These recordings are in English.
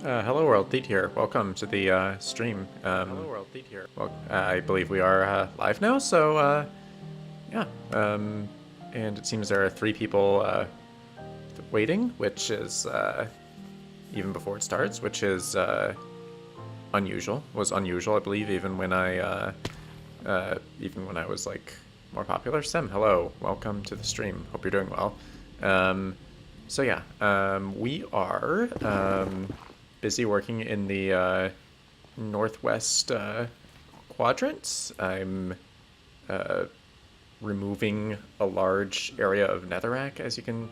Hello world, Theet here. Welcome to the stream. Hello world, Theet here. Well, I believe we are live now, so yeah. And it seems there are 3 people waiting, which is even before it starts, which is unusual. Was unusual, I believe, even when I was like more popular. Sem, hello, welcome to the stream. Hope you're doing well. So yeah, we are busy working in the northwest quadrant. I'm removing a large area of Netherrack, as you can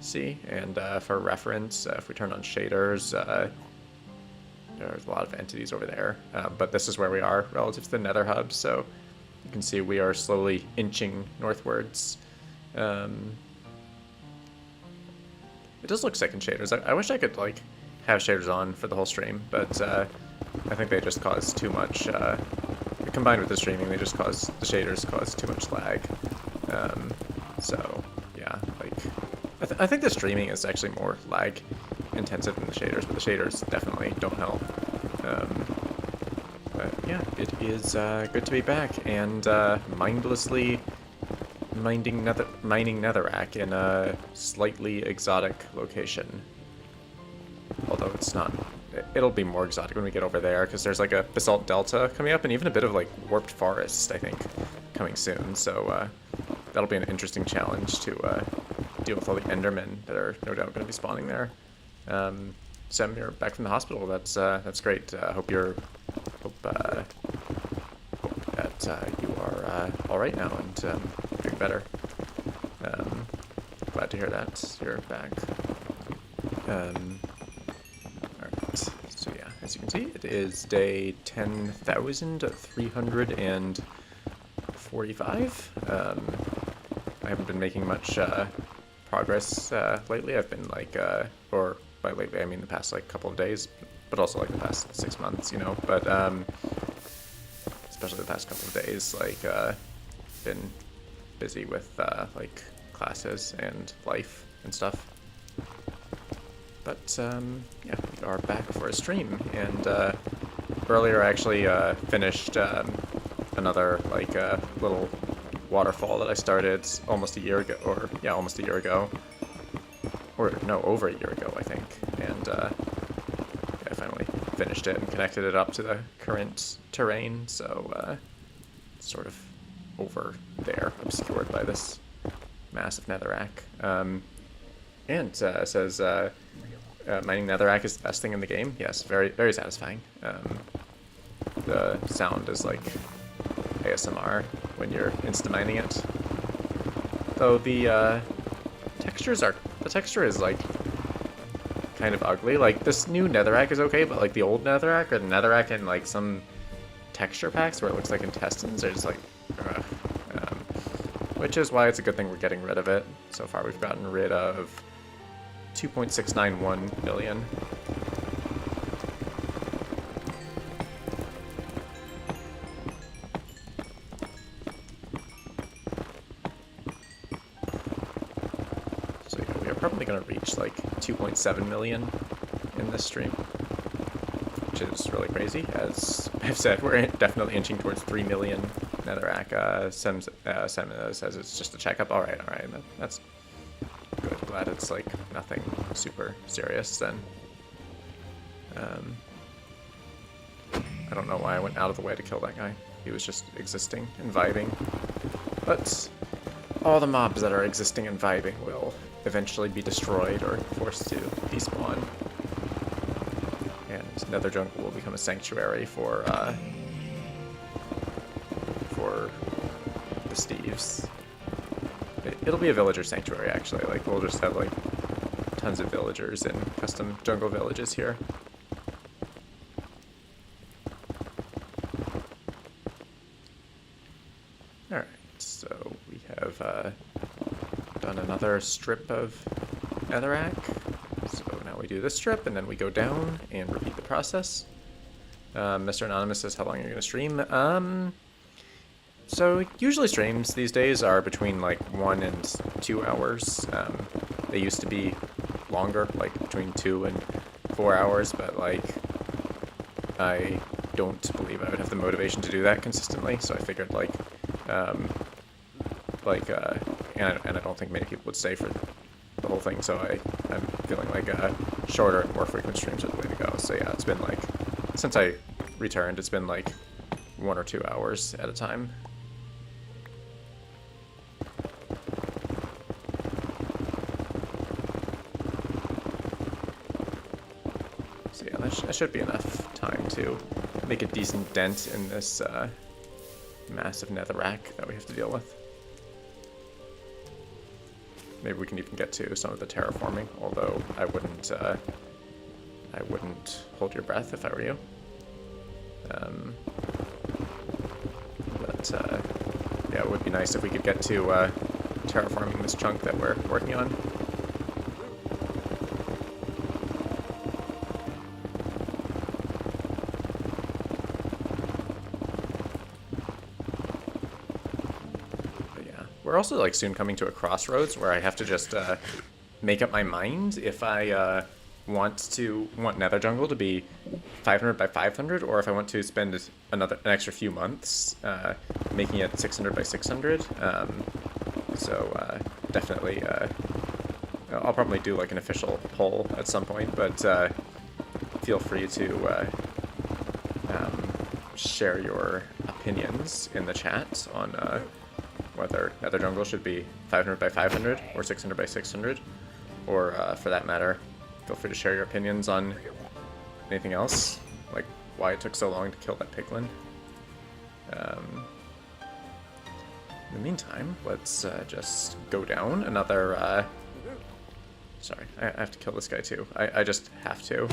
see, and for reference, if we turn on shaders, there's a lot of entities over there, but this is where we are relative to the Nether hub, so you can see we are slowly inching northwards. It does look sick in shaders. I wish I could like have shaders on for the whole stream, but I think they just cause too much. Combined with the streaming, the shaders cause too much lag. So yeah, like I think the streaming is actually more lag intensive than the shaders, but the shaders definitely don't help. But yeah, it is good to be back and mindlessly mining Netherrack in a slightly exotic location. Although it's not, it'll be more exotic when we get over there, because there's like a basalt delta coming up, and even a bit of like warped forest, I think, coming soon. So that'll be an interesting challenge to deal with all the Endermen that are no doubt going to be spawning there. Sem, you're back from the hospital. That's great. Hope that you are all right now and doing better. Glad to hear that you're back. Alright, so yeah, as you can see, it is day 10,345. I haven't been making much progress lately. I've been like, or by lately I mean the past like couple of days, but also like the past 6 months, you know, but especially the past couple of days, like, been busy with, like, classes and life and stuff. But, yeah, we are back for a stream, and, earlier I actually, finished, another, like, little waterfall that I started almost a year ago, or, yeah, almost a year ago. Or, no, over a year ago, I think, and, yeah, I finally finished it and connected it up to the current terrain, so it's sort of over there, obscured by this massive netherrack. And says mining netherrack is the best thing in the game. Yes, very, very satisfying. The sound is like ASMR when you're insta-mining it. Though the texture is like kind of ugly. Like this new netherrack is okay, but like the old netherrack or the netherrack in like some texture packs where it looks like intestines are just like ugh. Which is why it's a good thing we're getting rid of it. So far we've gotten rid of 2.691 million. So yeah, we are probably going to reach like 2.7 million in this stream, which is really crazy. As I've said, we're definitely inching towards 3 million netherrack. Sem says it's just a checkup. Alright, that's good. Glad it's like nothing super serious then. I don't know why I went out of the way to kill that guy. He was just existing and vibing. But all the mobs that are existing and vibing will eventually be destroyed or forced to despawn. And Nether Jungle will become a sanctuary for the Steves. It'll be a villager sanctuary, actually. Like, we'll just have, like, tons of villagers in custom jungle villages here. Alright, so we have done another strip of netherrack. So now we do this strip, and then we go down and repeat the process. Mr. Anonymous says, how long are you going to stream? So usually streams these days are between like 1 and 2 hours. They used to be longer, like between 2 and 4 hours, but like I don't believe I would have the motivation to do that consistently. So I figured and I don't think many people would stay for the whole thing. So I'm feeling like shorter and more frequent streams are the way to go. So yeah, it's been like since I returned, it's been like 1 or 2 hours at a time. So yeah, that should be enough time to make a decent dent in this massive netherrack that we have to deal with. Maybe we can even get to some of the terraforming, although I wouldn't hold your breath if I were you. Yeah, it would be nice if we could get to terraforming this chunk that we're working on. But yeah, we're also like soon coming to a crossroads where I have to just make up my mind if I want Nether Jungle to be 500 by 500, or if I want to spend an extra few months making it 600 by 600. Definitely, I'll probably do like an official poll at some point, but feel free to share your opinions in the chat on whether Nether Jungle should be 500 by 500 or 600 by 600, or for that matter, feel free to share your opinions on anything else, like why it took so long to kill that piglin. In the meantime, let's just go down another... Sorry, I have to kill this guy too. I just have to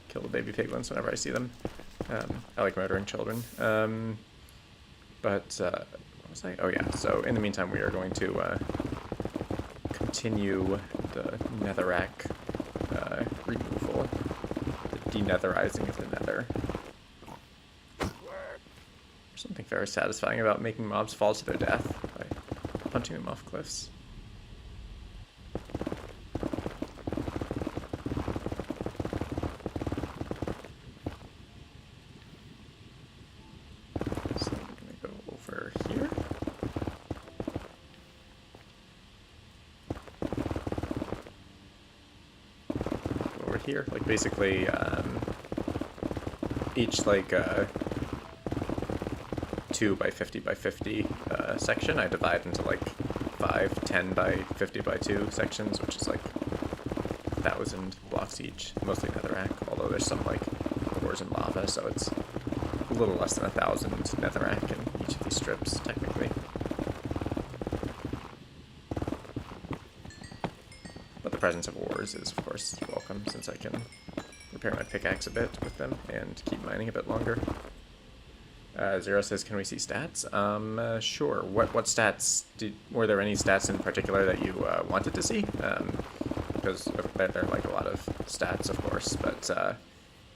kill the baby piglins whenever I see them. I like murdering children. What was I? Oh yeah, so in the meantime we are going to continue the netherrack removal, the denetherizing of the nether. There's something very satisfying about making mobs fall to their death by punching them off cliffs. So I'm gonna go over here. Over here, like basically each like 2 by 50 by 50 section I divide into like 5, 10 by 50 by 2 sections, which is like 1,000 blocks each, mostly netherrack, although there's some like ores and lava, so it's a little less than 1,000 netherrack in each of these strips technically. But the presence of ores is of course welcome, since I can repair my pickaxe a bit with them and keep mining a bit longer. Zero says, can we see stats? Sure. What stats? Were there any stats in particular that you wanted to see? Because there are like a lot of stats, of course, but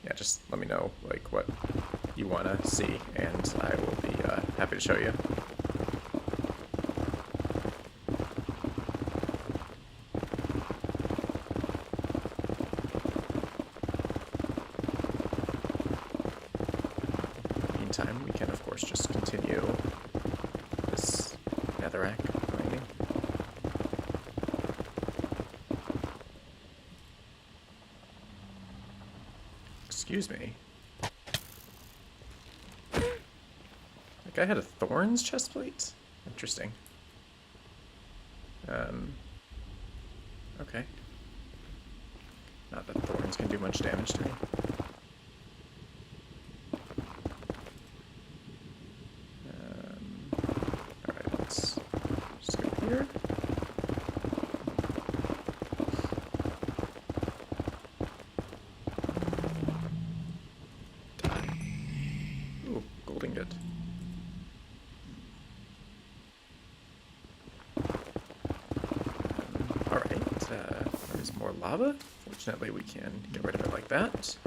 yeah, just let me know like what you want to see, and I will be happy to show you. We can of course just continue this netherrack mining. Excuse me. That guy had a thorns chestplate? Interesting. Okay. Not that thorns can do much damage to me. Lava. Fortunately, we can get rid of it like that.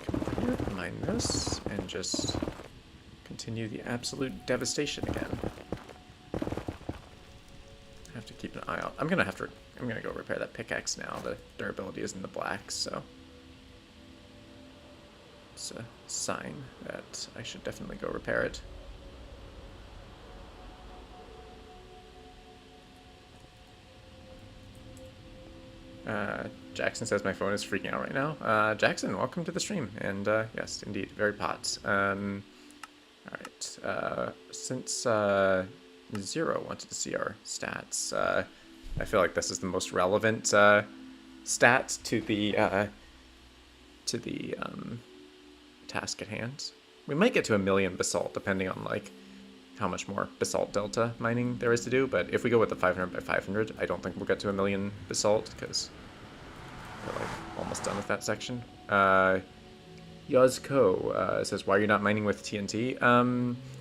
Come over here, mine this, and just continue the absolute devastation again. I have to keep an I'm gonna go repair that pickaxe now. The durability is in the black, so it's a sign that I should definitely go repair it. Jackson says my phone is freaking out right now. Jackson, welcome to the stream. And yes, indeed, very pots. Alright, since Zero wanted to see our stats, I feel like this is the most relevant stat to the task at hand. We might get to 1,000,000 basalt, depending on like how much more basalt delta mining there is to do, but if we go with the 500 by 500, I don't think we'll get to 1,000,000 basalt, because we're like almost done with that section. Yozko says, why are you not mining with TNT?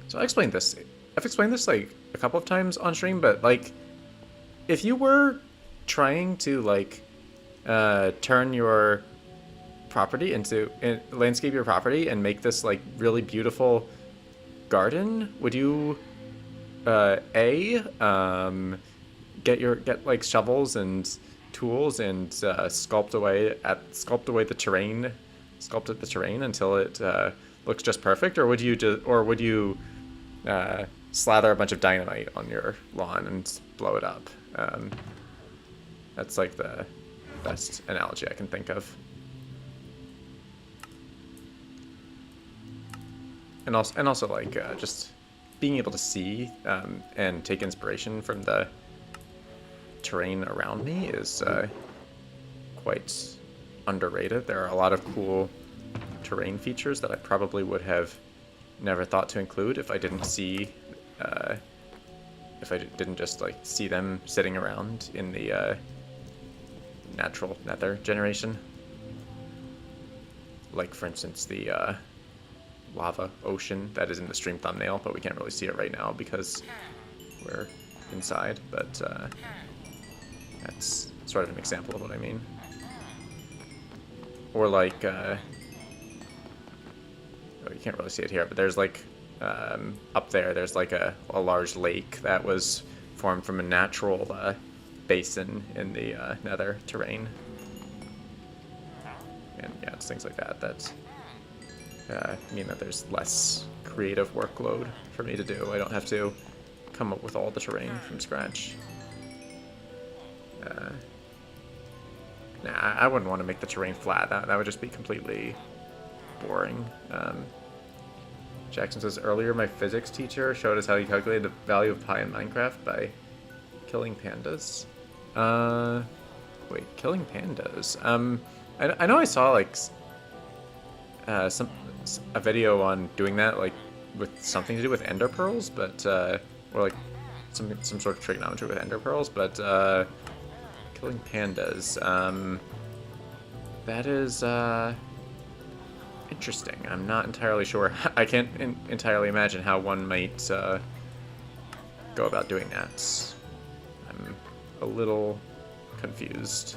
So I've explained this like a couple of times on stream, but like if you were trying to like turn your property into landscape your property and make this like really beautiful garden, would you get like shovels and tools and sculpt away the terrain until it looks just perfect, or would you slather a bunch of dynamite on your lawn and blow it up? That's like the best analogy I can think of. And also like just being able to see and take inspiration from the terrain around me is quite underrated. There are a lot of cool terrain features that I probably would have never thought to include if I didn't see, if I didn't just like see them sitting around in the natural nether generation. Like for instance the lava ocean that is in the stream thumbnail, but we can't really see it right now because we're inside, but that's sort of an example of what I mean. Or like, oh, you can't really see it here, but there's like, up there's like a large lake that was formed from a natural basin in the nether terrain. And yeah, it's things like that that mean that there's less creative workload for me to do. I don't have to come up with all the terrain from scratch. Nah, I wouldn't want to make the terrain flat. That would just be completely boring. Jackson says, earlier my physics teacher showed us how you calculate the value of pi in Minecraft by killing pandas. Wait, killing pandas? I know I saw like a video on doing that, like with something to do with ender pearls, but or like some sort of trigonometry with ender pearls, but killing pandas, that is interesting. I'm not entirely sure. I can't entirely imagine how one might go about doing that. I'm a little confused.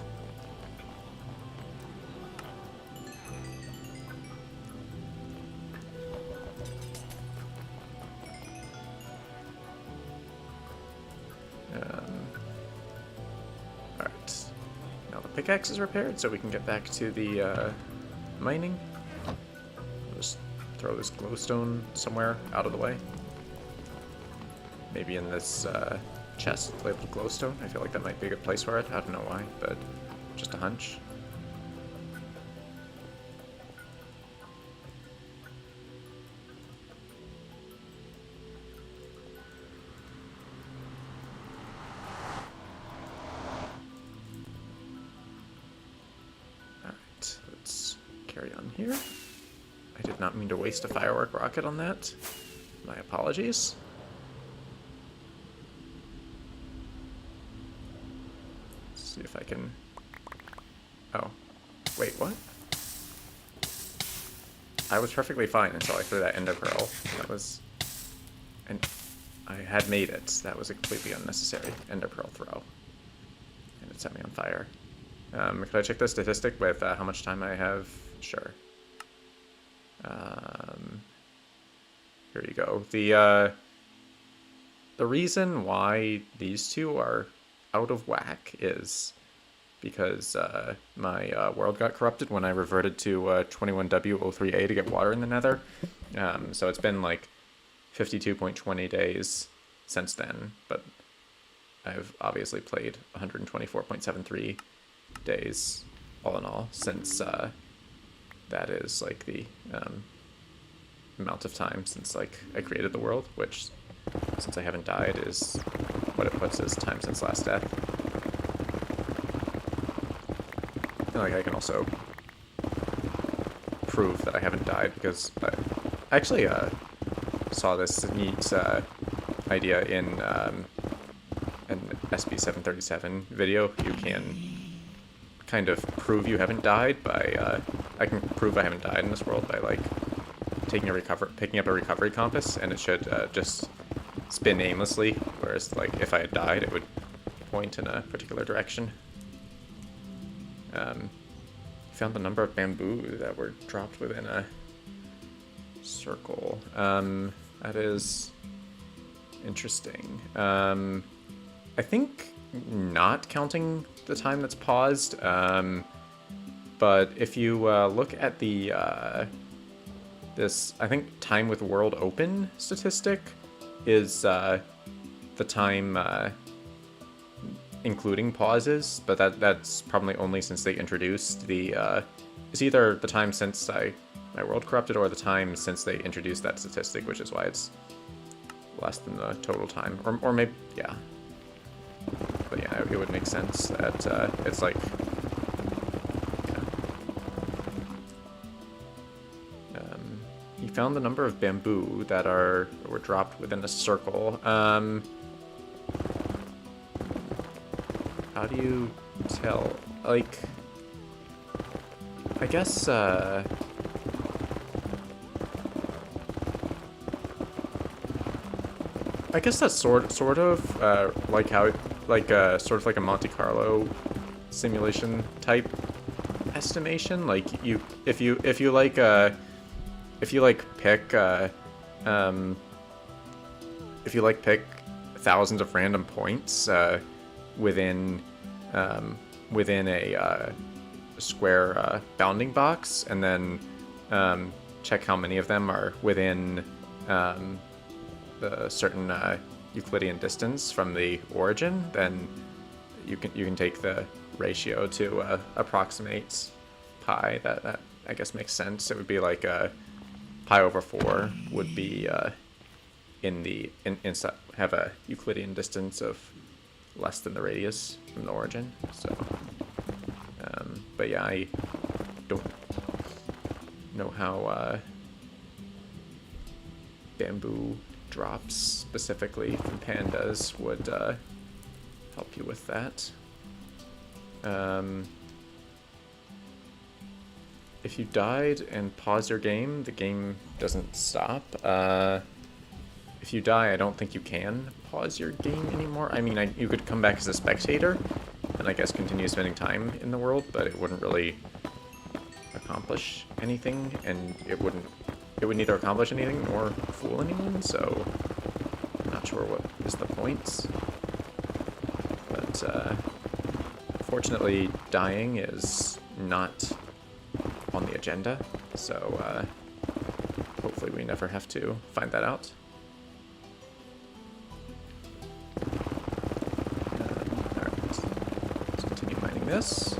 Alright. Now the pickaxe is repaired, so we can get back to the mining. I'll just throw this glowstone somewhere out of the way. Maybe in this chest labeled glowstone. I feel like that might be a good place for it. I don't know why, but just a hunch. Alright, let's carry on here. I did not mean to waste a firework rocket on that. My apologies. Let's see if I can... Oh. Wait, what? I was perfectly fine until I threw that ender pearl. That was... And I had made it. That was a completely unnecessary ender pearl throw. And it set me on fire. Could I check the statistic with how much time I have? Sure. Here you go. The reason why these two are out of whack is because my world got corrupted when I reverted to 21W03A to get water in the Nether. So it's been like 52.20 days since then, but I've obviously played 124.73 days all in all since that is like the amount of time since like I created the world, which since I haven't died is what it puts as time since last death. And like I can also prove that I haven't died because I actually saw this neat idea in an SB737 video. You can kind of prove you haven't died by I can prove I haven't died in this world by like picking up a recovery compass, and it should just spin aimlessly, whereas like if I had died it would point in a particular direction. Found the number of bamboo that were dropped within a circle. That is interesting. I think not counting the time that's paused, but if you look at the this, I think, time with world open statistic is the time including pauses, but that's probably only since they introduced the it's either the time since my world corrupted or the time since they introduced that statistic, which is why it's less than the total time, or maybe, yeah. But yeah, it would make sense that it's like, yeah. You found the number of bamboo that were dropped within a circle. How do you tell? Like, I guess, I guess that's sort of like how sort of like a Monte Carlo simulation type estimation. Like if you pick thousands of random points within a square bounding box, and then check how many of them are within the certain Euclidean distance from the origin, then you can take the ratio to approximate pi. That I guess makes sense. It would be like pi over 4 would be have a Euclidean distance of less than the radius from the origin. So, but yeah, I don't know how bamboo drops specifically from pandas would help you with that. If you died and pause your game, the game doesn't stop. If you die, I don't think you can pause your game anymore. I mean, you could come back as a spectator and I guess continue spending time in the world, but it wouldn't really accomplish anything, and it would neither accomplish anything nor fool anyone, so I'm not sure what is the point. But fortunately, dying is not on the agenda, so hopefully we never have to find that out. Alright, let's continue mining this.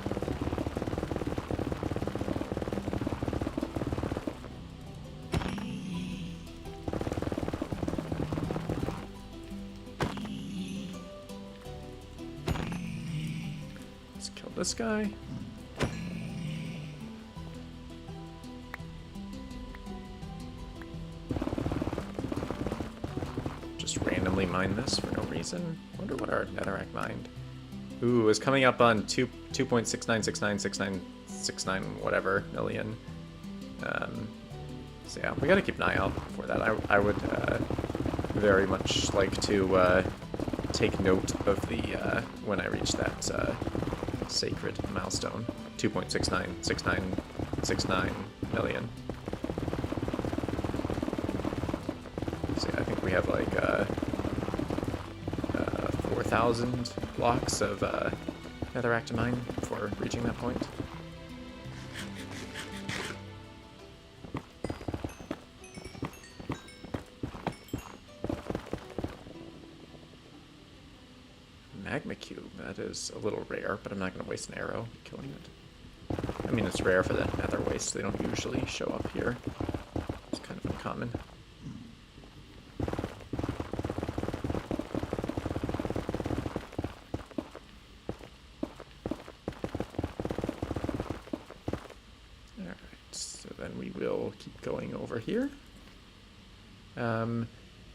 Let's kill this guy. Mine this for no reason. Wonder what our netherrack mined. Ooh, it's coming up on 2.69696969 whatever million. So yeah, we gotta keep an eye out for that. I would very much like to take note of the when I reach that sacred milestone, 2.696969 million. So yeah, I think we have like 1,000 blocks of netherrack to mine before reaching that point. Magma cube, that is a little rare, but I'm not going to waste an arrow killing it. I mean, it's rare for the nether waste. They don't usually show up here. It's kind of uncommon. Alright, so then we will keep going over here.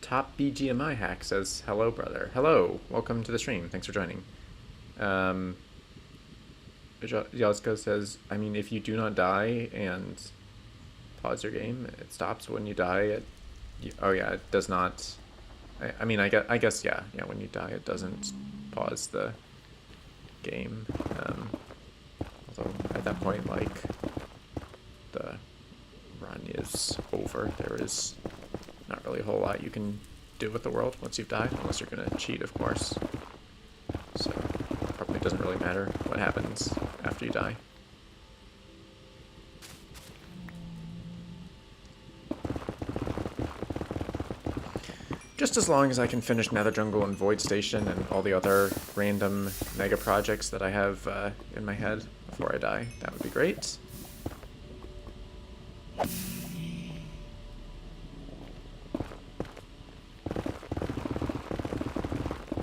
Top BGMI hack says, hello, brother. Hello, welcome to the stream. Thanks for joining. Yazko says, I mean, if you do not die and pause your game, it stops when you die. Oh yeah, it does not. I mean, I guess yeah, when you die, it doesn't pause the game. Although at that point, like, the run is over. There is not really a whole lot you can do with the world once you've died, unless you're gonna cheat, of course. So probably doesn't really matter what happens after you die. Just as long as I can finish Nether Jungle and Void Station and all the other random mega projects that I have in my head before I die, that would be great.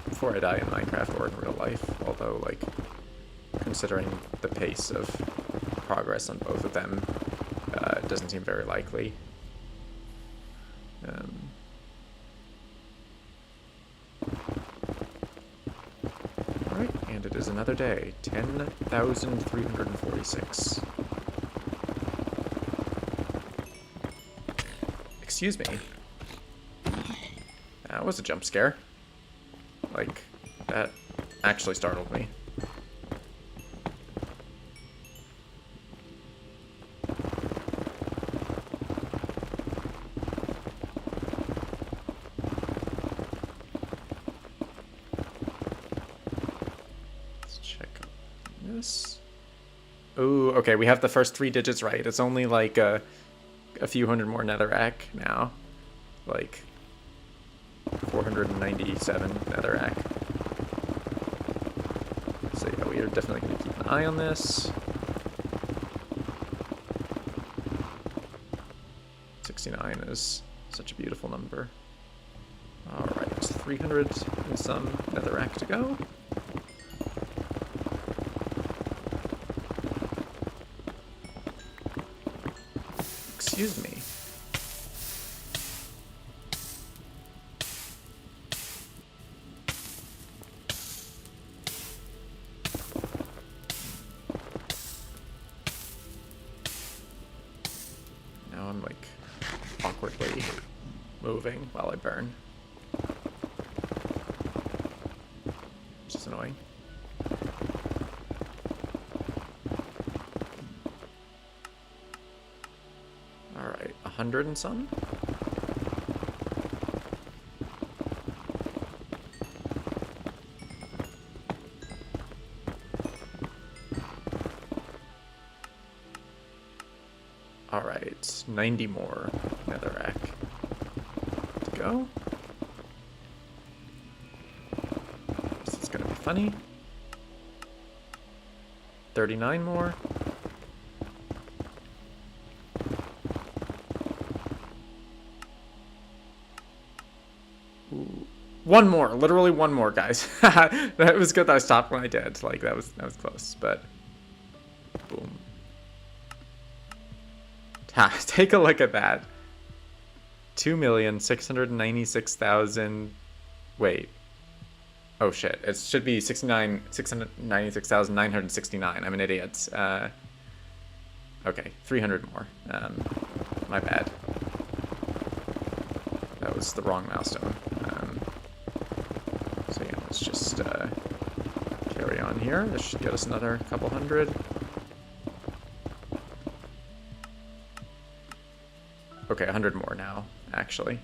Before I die in Minecraft or in real life, although, like, considering the pace of progress on both of them, it doesn't seem very likely. Alright, and it is another day. 10,346. Excuse me. That was a jump scare. Like, that actually startled me. Let's check this. Ooh, okay, we have the first 3 digits right. It's only like a few hundred more netherrack now. Like 497 netherrack. So yeah, we are definitely going to keep an eye on this. 69 is such a beautiful number. Alright, 300 and some netherrack to go. Excuse me. Now I'm like awkwardly moving while I burn. Which is annoying. Alright, 100 and some? Alright, 90 more netherrack to go. This is gonna be funny. 39 more. Ooh. One more, literally one more, guys. That was good that I stopped when I did. Like, that was close, but boom. Take a look at that. 2,696,000. Wait. Oh shit. It should be 696,969. I'm an idiot. Okay, 300 more. My bad. That was the wrong milestone. So yeah, let's just carry on here. This should get us another couple hundred. Okay, 100 more now, actually.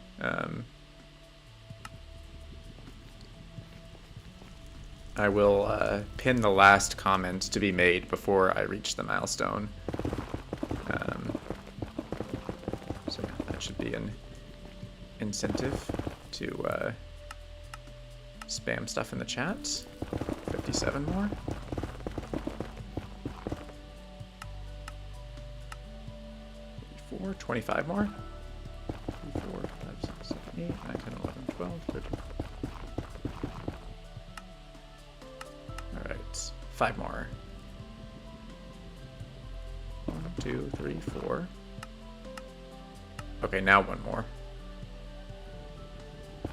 I will pin the last comment to be made before I reach the milestone. So yeah, that should be an incentive to spam stuff in the chat. 57 more. 25 more. 3, 4, 5, 6, 7, 8, 9, 10, 11, 12, 13. Alright, 5 more. 1, 2, 3, 4. Okay, now 1 more.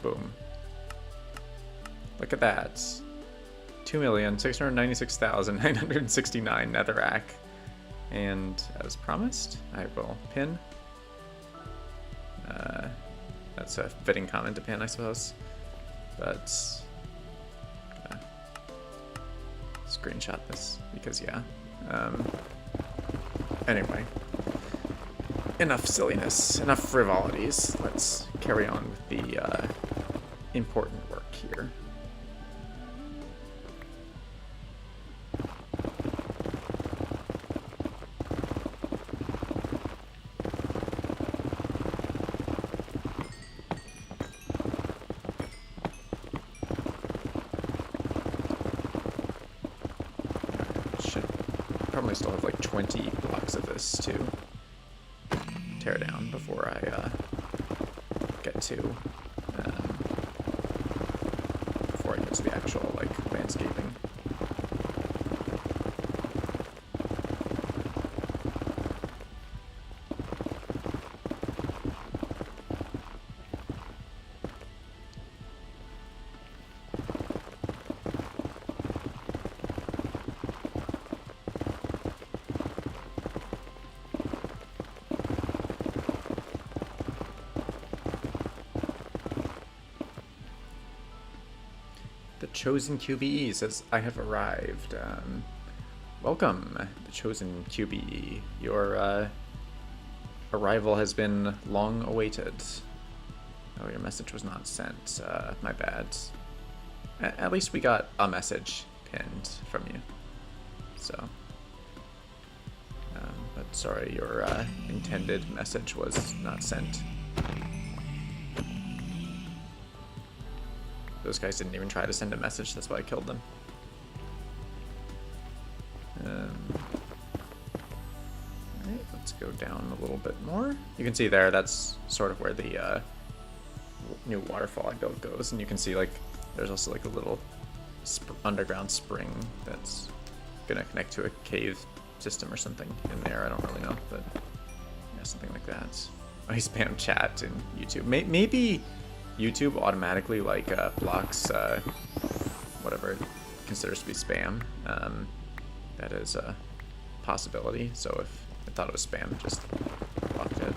Boom. Look at that. 2,696,969 NETHERRACK. And as promised, I will pin. That's a fitting comment to pin, I suppose. But screenshot this because yeah. Anyway, enough silliness, enough frivolities. Let's carry on with the important work here. Still have like 20 blocks of this to tear down before I get to the actual like landscaping. Chosen QBE says, I have arrived. Welcome, the Chosen QBE. Your arrival has been long awaited. Oh, your message was not sent. My bad. At least we got a message pinned from you. So. But sorry, your intended message was not sent. Those guys didn't even try to send a message, that's why I killed them. Alright, let's go down a little bit more. You can see there, that's sort of where the new waterfall I built goes, and you can see like there's also like a little underground spring that's gonna connect to a cave system or something in there. I don't really know, but yeah, something like that. I spam chat in YouTube. Maybe YouTube automatically like blocks whatever it considers to be spam. That is a possibility. So if I thought it was spam, it just blocked it.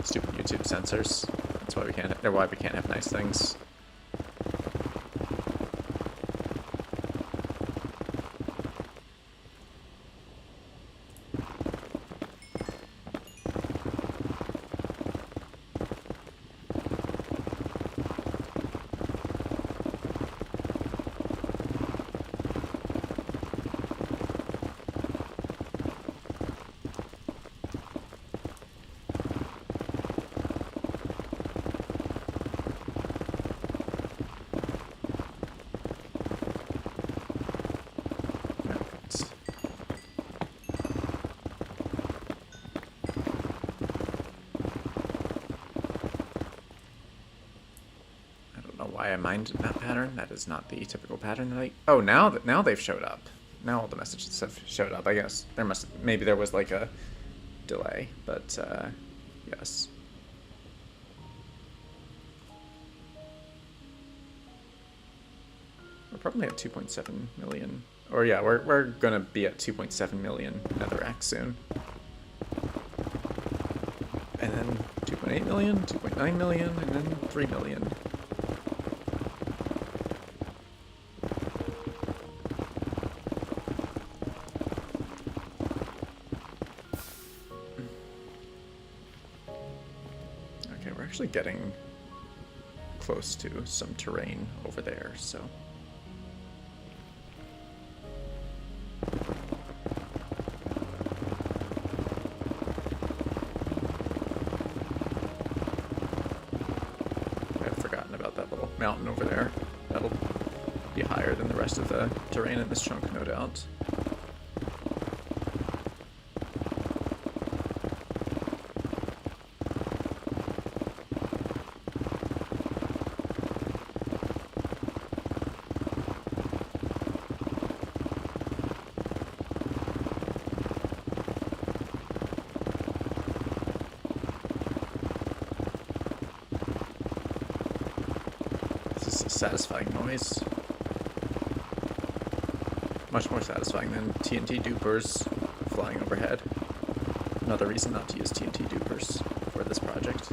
Stupid YouTube censors. That's why we can't. They're why we can't have nice things. I mined that pattern. That is not the typical pattern that I... Oh, now they've showed up. Now all the messages have showed up. I guess maybe there was like a delay, but yes. We're probably at 2.7 million. Or yeah, we're gonna be at 2.7 million NETHERRACK soon. And then 2.8 million, 2.9 million, and then 3 million. Getting close to some terrain over there, so. I've forgotten about that little mountain over there. That'll be higher than the rest of the terrain in this chunk, no doubt. Satisfying noise. Much more satisfying than TNT dupers flying overhead. Another reason not to use TNT dupers for this project.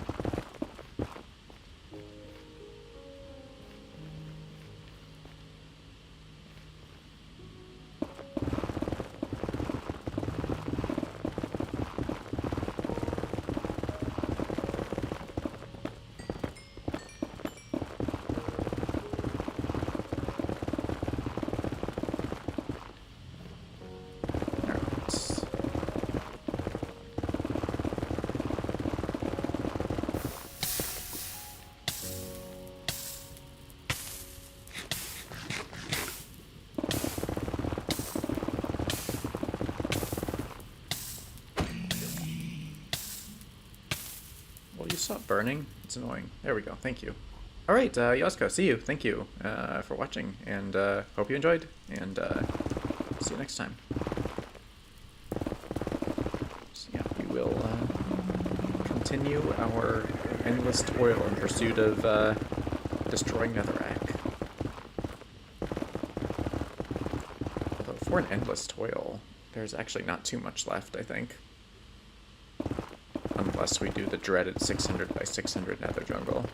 Stop burning. It's annoying. There we go. Thank you. All right, Yosko, see you. Thank you for watching, and hope you enjoyed, and see you next time. So yeah, we will continue our endless toil in pursuit of destroying NETHERRACK. Although for an endless toil, there's actually not too much left, I think. Unless we do the dreaded 600 by 600 nether jungle.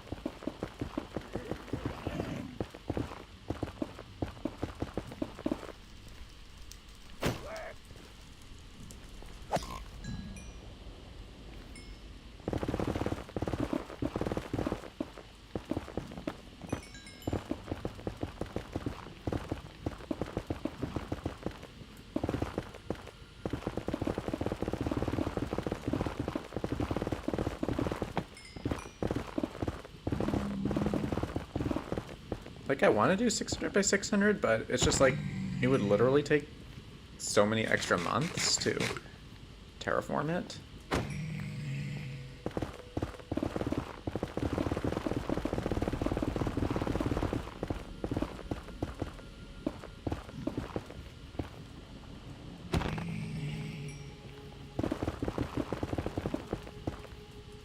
Like, I want to do 600 by 600, but it's just like, it would literally take so many extra months to terraform it.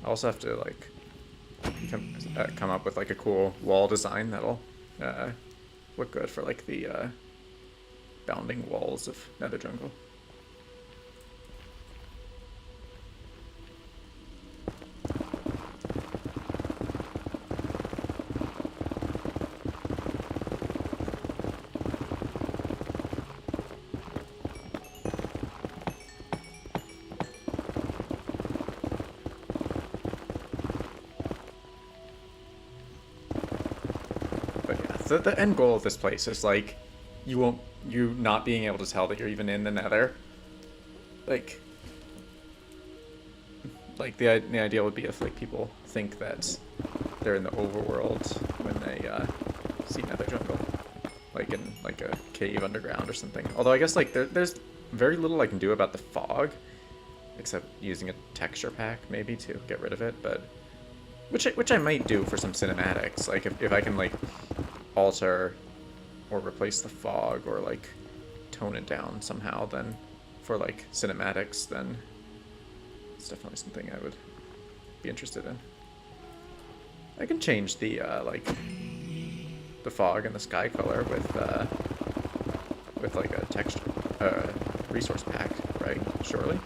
I also have to, like, come up with, like, a cool wall design that'll look good for like the bounding walls of Nether Jungle. The end goal of this place is like you not being able to tell that you're even in the Nether. Like the idea would be if like people think that they're in the overworld when they see Nether Jungle, like in like a cave underground or something. Although I guess like there's very little I can do about the fog, except using a texture pack maybe to get rid of it. But which I might do for some cinematics. Like if I can like alter or replace the fog or like tone it down somehow, then for like cinematics, then it's definitely something I would be interested in. I can change the like the fog and the sky color with like a texture resource pack, right? Surely.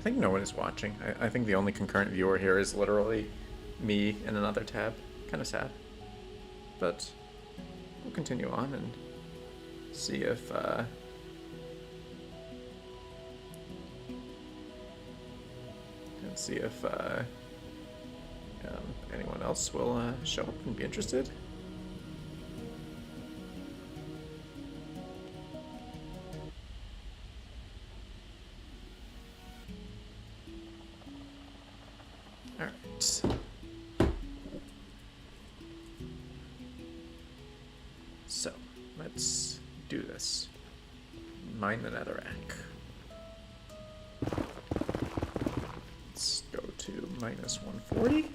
think no one is watching. I think the only concurrent viewer here is literally me in another tab. Kind of sad. But we'll continue on and see if anyone else will show up and be interested. All right. So let's do this. Mine the netherrack. Let's go to minus 140.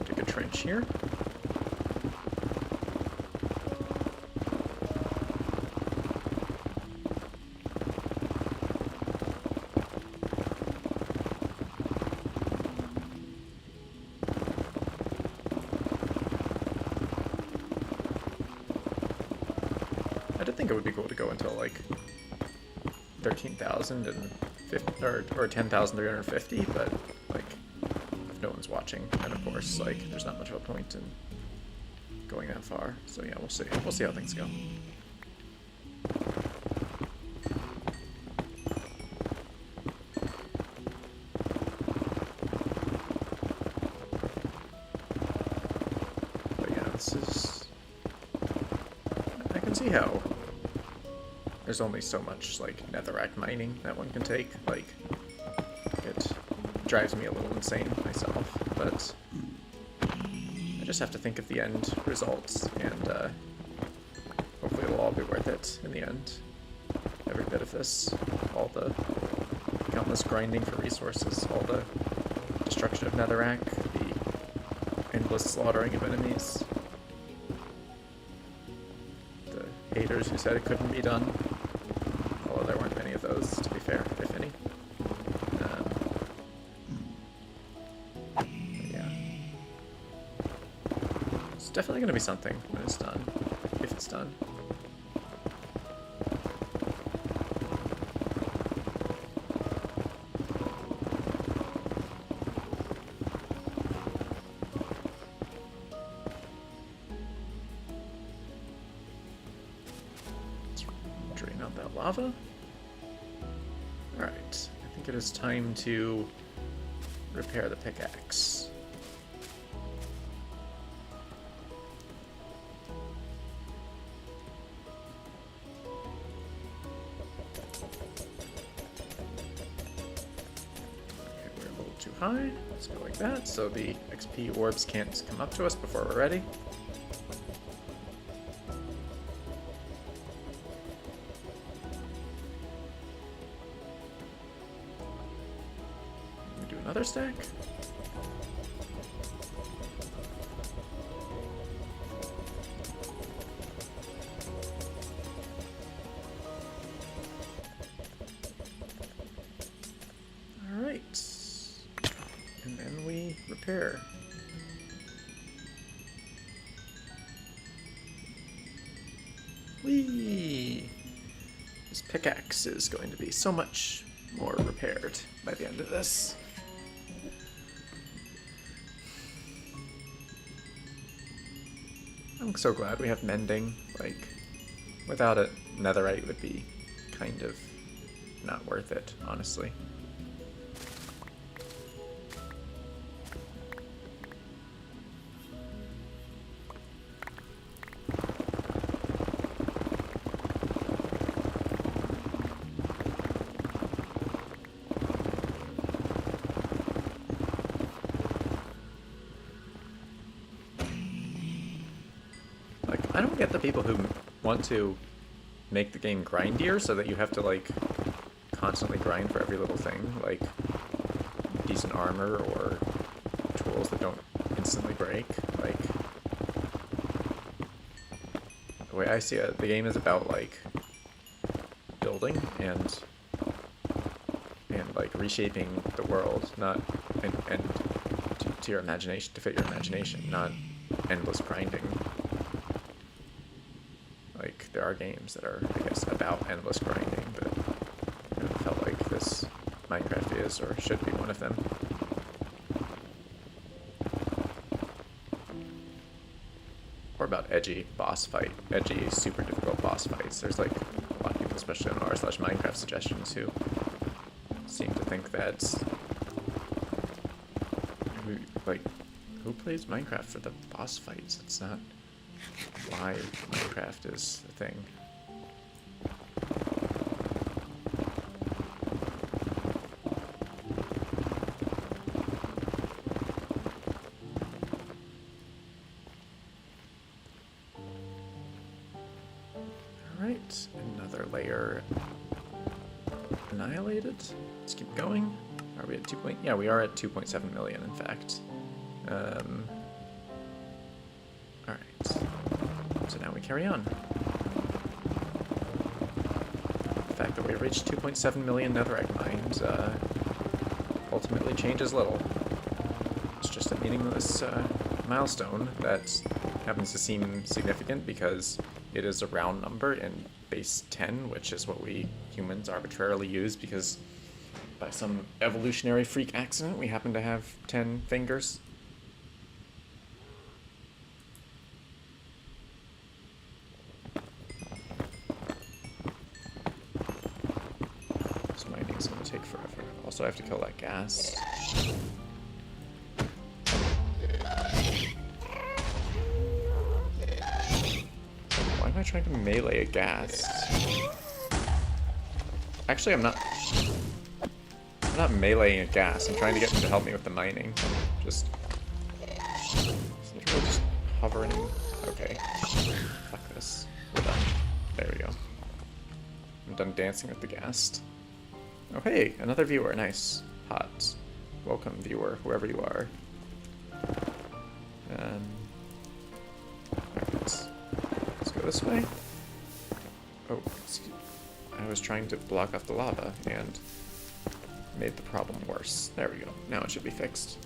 Dig a trench here. I did think it would be cool to go until like 13,050 or 10,350, but like if no one's watching, then of course like there's not much of a point in going that far. So yeah, we'll see. We'll see how things go. But yeah, this is. I can see how there's only so much like netherrack mining that one can take. Like it drives me a little insane myself, but I just have to think of the end results, and hopefully it'll all be worth it in the end. Every bit of this, all the countless grinding for resources, all the destruction of netherrack, the endless slaughtering of enemies, the haters who said it couldn't be done, although there weren't many of those, to be fair, if any. Yeah. It's definitely going to be something when it's done, if it's done. Drain out that lava. Alright, I think it is time to repair the pickaxe. Okay, we're a little too high. Let's go like that, so the XP orbs can't come up to us before we're ready. Another stack. All right, and then we repair. Whee! This pickaxe is going to be so much more repaired by the end of this. I'm so glad we have mending. Like, without it, netherite would be kind of not worth it, honestly. I don't get the people who want to make the game grindier so that you have to, like, constantly grind for every little thing, like decent armor or tools that don't instantly break. Like, the way I see it, the game is about, like, building and like, reshaping the world, not, and to your imagination, to fit your imagination, not endless grinding. Like, there are games that are, I guess, about endless grinding, but I felt like this Minecraft is, or should be one of them. Or about edgy super difficult boss fights. There's like a lot of people, especially on r/Minecraft suggestions, who seem to think that who plays Minecraft for the boss fights? It's not why Minecraft is a thing. Alright, another layer annihilated. Let's keep going. Are we at 2 point? Yeah, we are at 2.7 million, in fact. Alright. So now we carry on. The fact that we reached 2.7 million netherrack mines ultimately changes little. It's just a meaningless milestone that happens to seem significant because it is a round number in base 10, which is what we humans arbitrarily use because by some evolutionary freak accident we happen to have 10 fingers. This mining's gonna take forever. Also, I have to kill that gas. Why am I trying to melee a gas? Actually, I'm not meleeing a gas. I'm trying to get him to help me with the mining. Just literally just hovering. Okay. Fuck this. We're done. There we go. I'm done dancing with the ghast. Oh hey, another viewer. Nice. Hot. Welcome, viewer, whoever you are. Alright. Let's go this way. Oh, I was trying to block off the lava and made the problem worse. There we go. Now it should be fixed.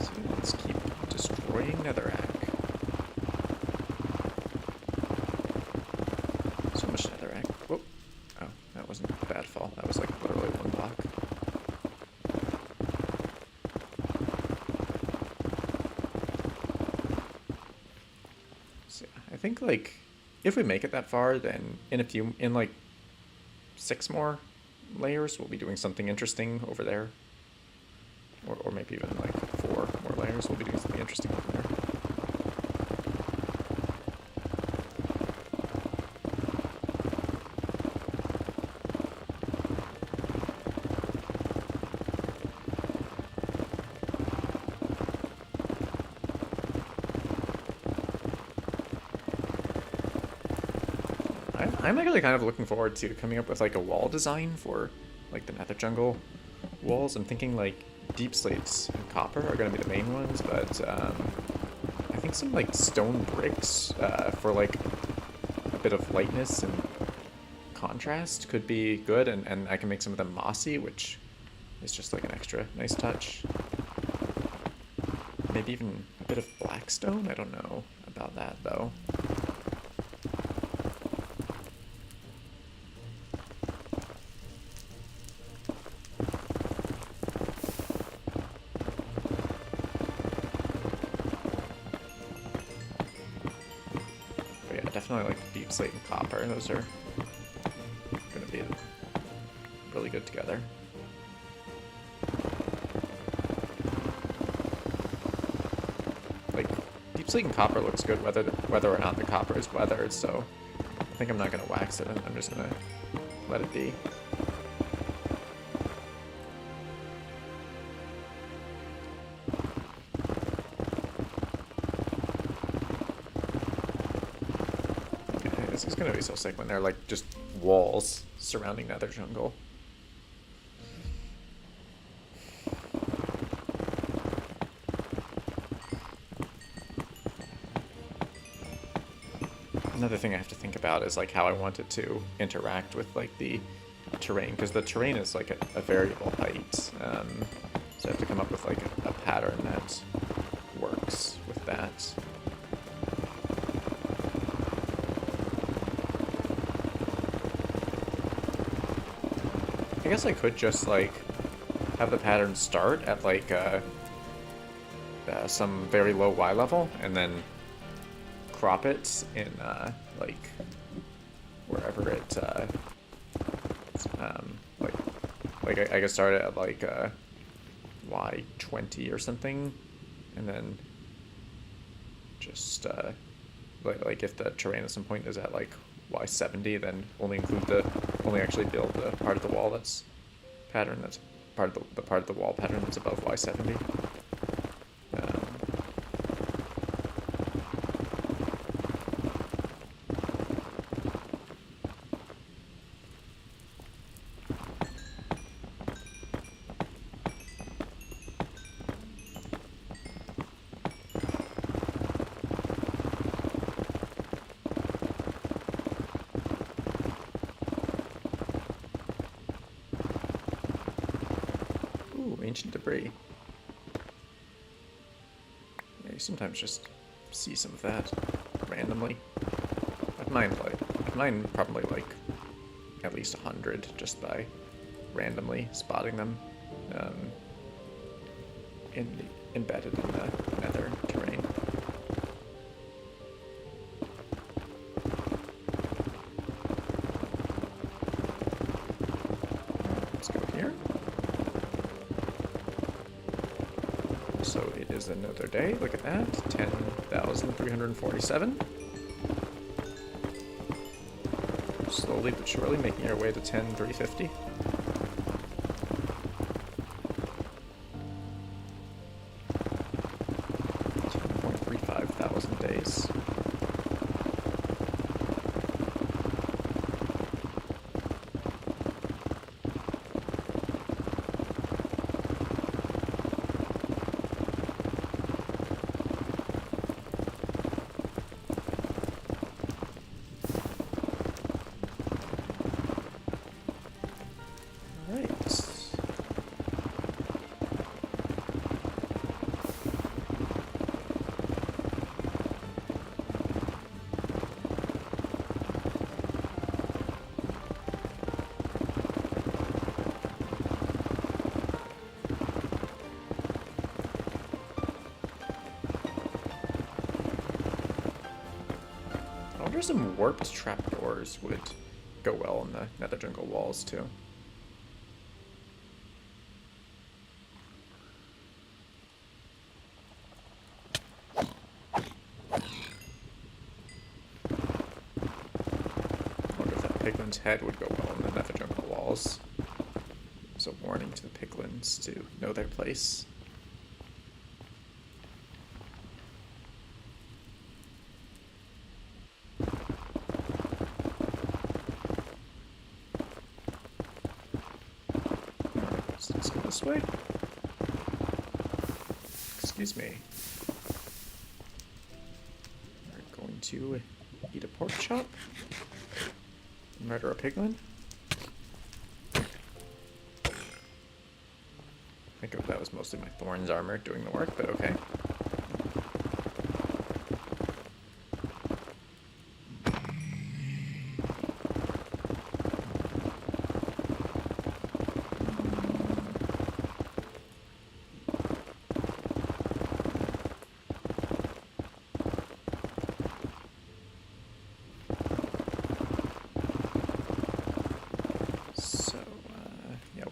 So let's keep destroying netherrack. So much netherrack. Whoop. Oh, that wasn't a bad fall. That was like literally one block. So yeah, I think like if we make it that far, then in like 6 more layers, we'll be doing something interesting over there. Or maybe even like 4 more layers, we'll be doing something interesting over there. I'm actually kind of looking forward to coming up with like a wall design for like the nether jungle walls. I'm thinking like deep slates and copper are going to be the main ones, but I think some like stone bricks for like a bit of lightness and contrast could be good, and I can make some of them mossy, which is just like an extra nice touch. Maybe even a bit of black stone? I don't know about that though. Definitely like deep slate and copper. Those are gonna be really good together. Like deep slate and copper looks good whether or not the copper is weathered. So I think I'm not gonna wax it. I'm just gonna let it be. This is gonna be so sick when they're like just walls surrounding nether jungle. Another thing I have to think about is like how I want it to interact with like the terrain, because the terrain is like a variable height. So I have to come up with like a pattern that works with that. I guess I could just, like, have the pattern start at, like, some very low Y level, and then crop it in, like, wherever it, like I could start it at, like, Y20 or something, and then just, like if the terrain at some point is at, like, Y70, then only actually build the part of the wall that's pattern that's part of the part of the wall pattern that's above Y70. Ancient debris. Yeah, you sometimes just see some of that randomly. I've mined probably like at least 100 just by randomly spotting them embedded in the nether terrain. Let's go here. So it is another day. Look at that. 10,347. Slowly but surely making our way to 10,350. Days. Some warped trapdoors would go well in the nether jungle walls too. I wonder if that piglin's head would go well in the nether jungle walls. As a warning to the piglins to know their place. Let's go this way. Excuse me. We're going to eat a pork chop. Murder a piglin. I think that was mostly my thorns armor doing the work, but okay.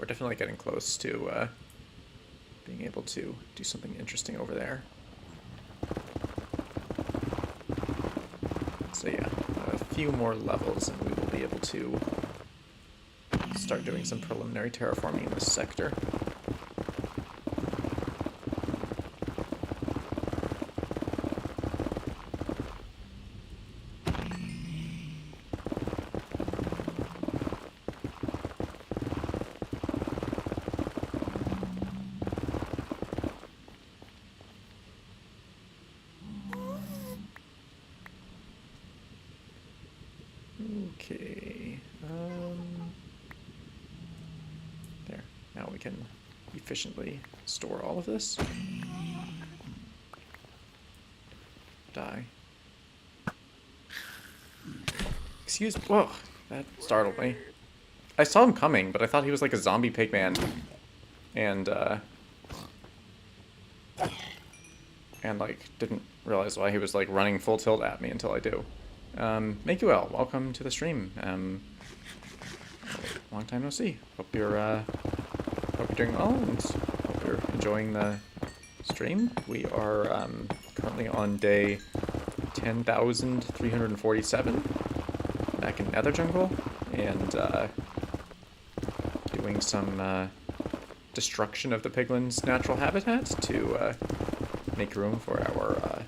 Definitely getting close to being able to do something interesting over there. So yeah, a few more levels and we will be able to start doing some preliminary terraforming in this sector. Okay, there. Now we can efficiently store all of this. Die. Excuse me. Whoa, that startled me. I saw him coming, but I thought he was like a zombie pigman. And like didn't realize why he was like running full tilt at me until I do. Makuel, welcome to the stream. Long time no see. Hope you're doing well and hope you're enjoying the stream. We are currently on day 10,347 back in Nether Jungle and doing some destruction of the piglin's natural habitat to make room for our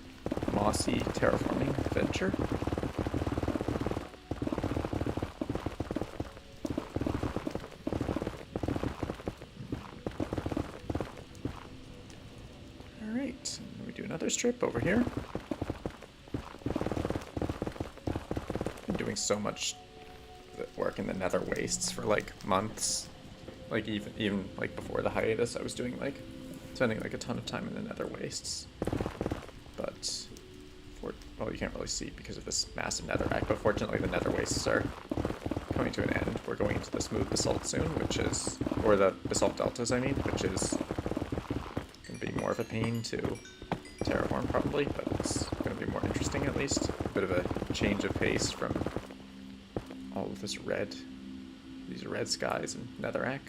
mossy terraforming adventure. Alright, we do another strip over here. Been doing so much work in the nether wastes for like months. Like even like before the hiatus I was doing like spending like a ton of time in the nether wastes. But well, you can't really see because of this massive netherrack, but fortunately the nether wastes are coming to an end. We're going into the smooth basalt soon, which is, or the basalt deltas I mean, which is going to be more of a pain to terraform probably, but it's going to be more interesting at least. A bit of a change of pace from all of this red, these red skies and netherrack.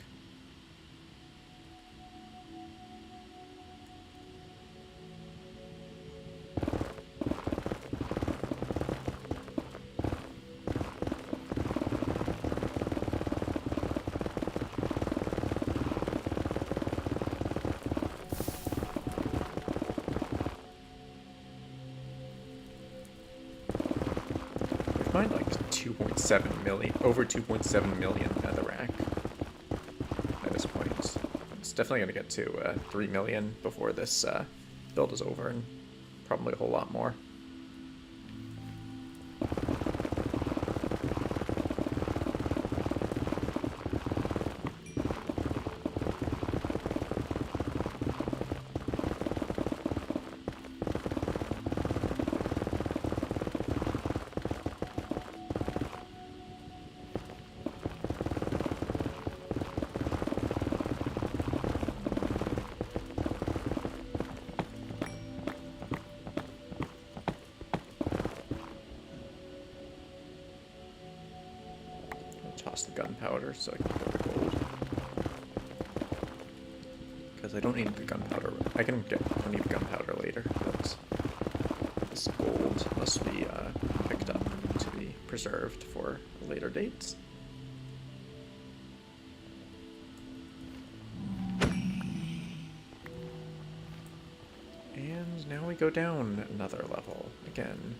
Like 2.7 million, over 2.7 million netherrack at this point. It's definitely going to get to 3 million before this build is over, and probably a whole lot more. The gunpowder so I can get the gold. Because I don't need the gunpowder. I can get plenty of gunpowder later, but this gold must be picked up to be preserved for a later date. And now we go down another level again.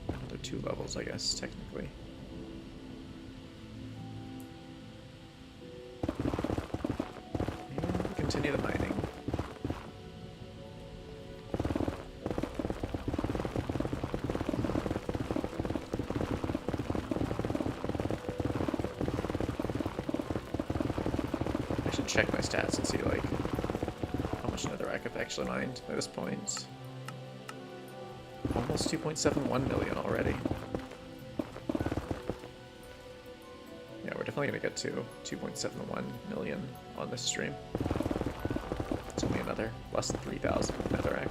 Another 2 levels, I guess, technically. Continue the mining. I should check my stats and see like how much netherrack I've actually mined by this point. Almost 2.71 million already. Yeah, we're definitely gonna get to 2.71 million on this stream. It's only another less than 3,000 netherrack.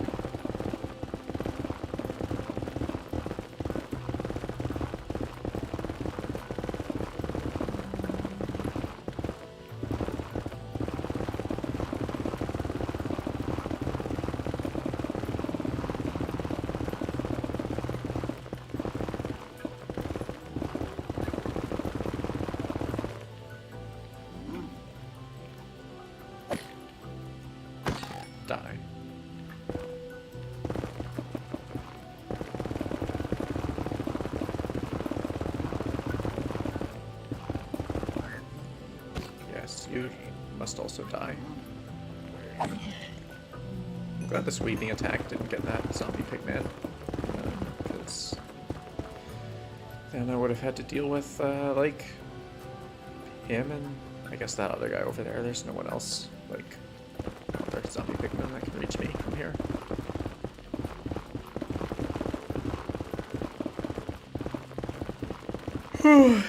Die. Yes, you must also die. I'm glad the sweeping attack didn't get that zombie pigman, because then I would have had to deal with like him and I guess that other guy over there. There's no one else like other zombie pigman that can reach me from here. I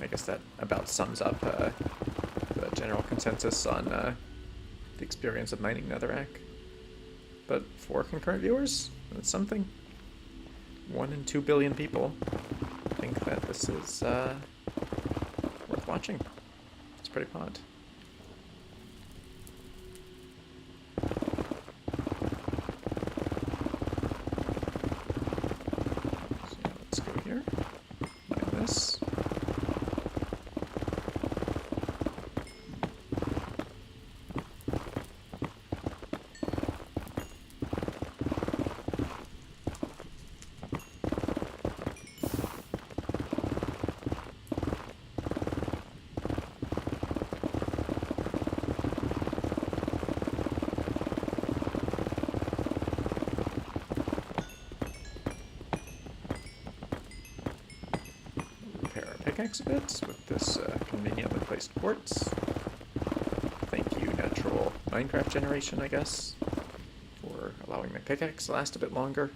guess that about sums up the general consensus on the experience of mining Netherrack. But for concurrent viewers, that's something. 1 in 2 billion people think that this is worth watching. It's pretty pod. So let's go here. Mine this. A bit with this conveniently placed quartz. Thank you, natural Minecraft generation, I guess, for allowing my pickaxe to last a bit longer.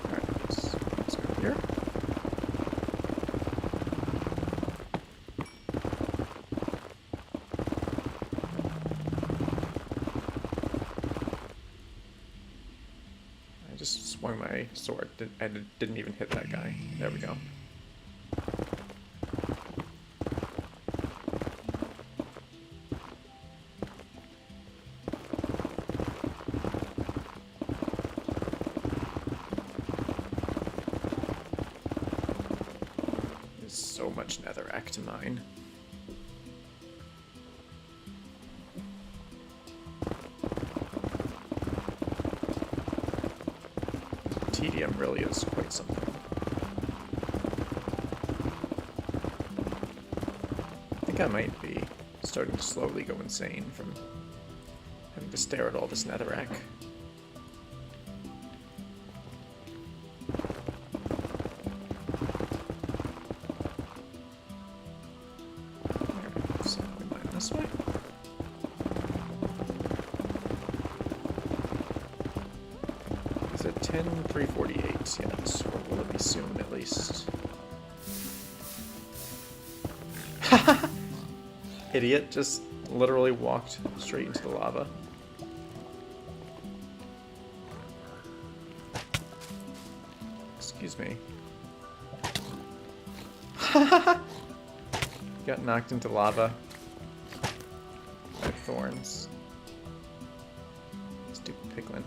Alright, let's go here. Swung my sword. I didn't even hit that guy. There we go. There's so much netherrack to mine. Tedium really is quite something. I think I might be starting to slowly go insane from having to stare at all this netherrack. Alright, so we mine this way. Is it 10:3:48? Yes, or will it be soon at least? Idiot just literally walked straight into the lava. Excuse me. Got knocked into lava by thorns. Stupid piglin.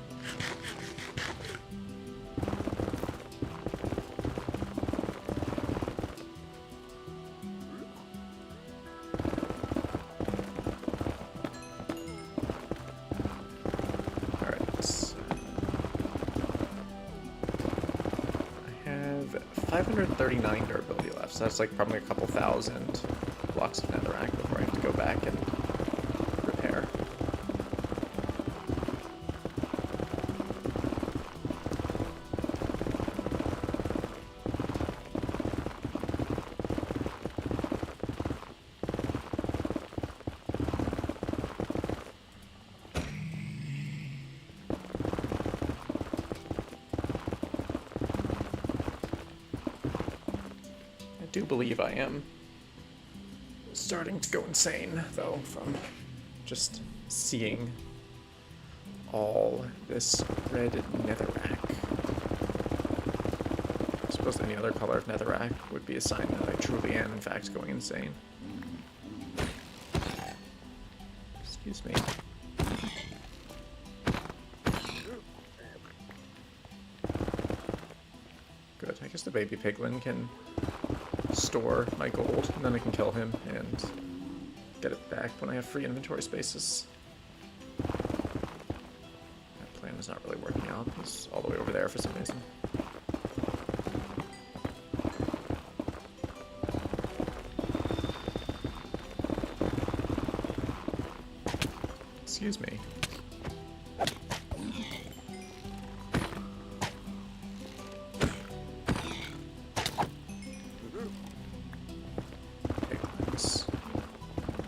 I have 539 durability left, so that's like probably a couple thousand blocks of netherrack before I have to go back and repair. I do believe I am starting to go insane, though, from just seeing all this red netherrack. I suppose any other color of netherrack would be a sign that I truly am, in fact, going insane. Excuse me. Good. I guess the baby piglin can store my gold, and then I can kill him and get it back when I have free inventory spaces. That plan is not really working out. He's all the way over there for some reason. Excuse me.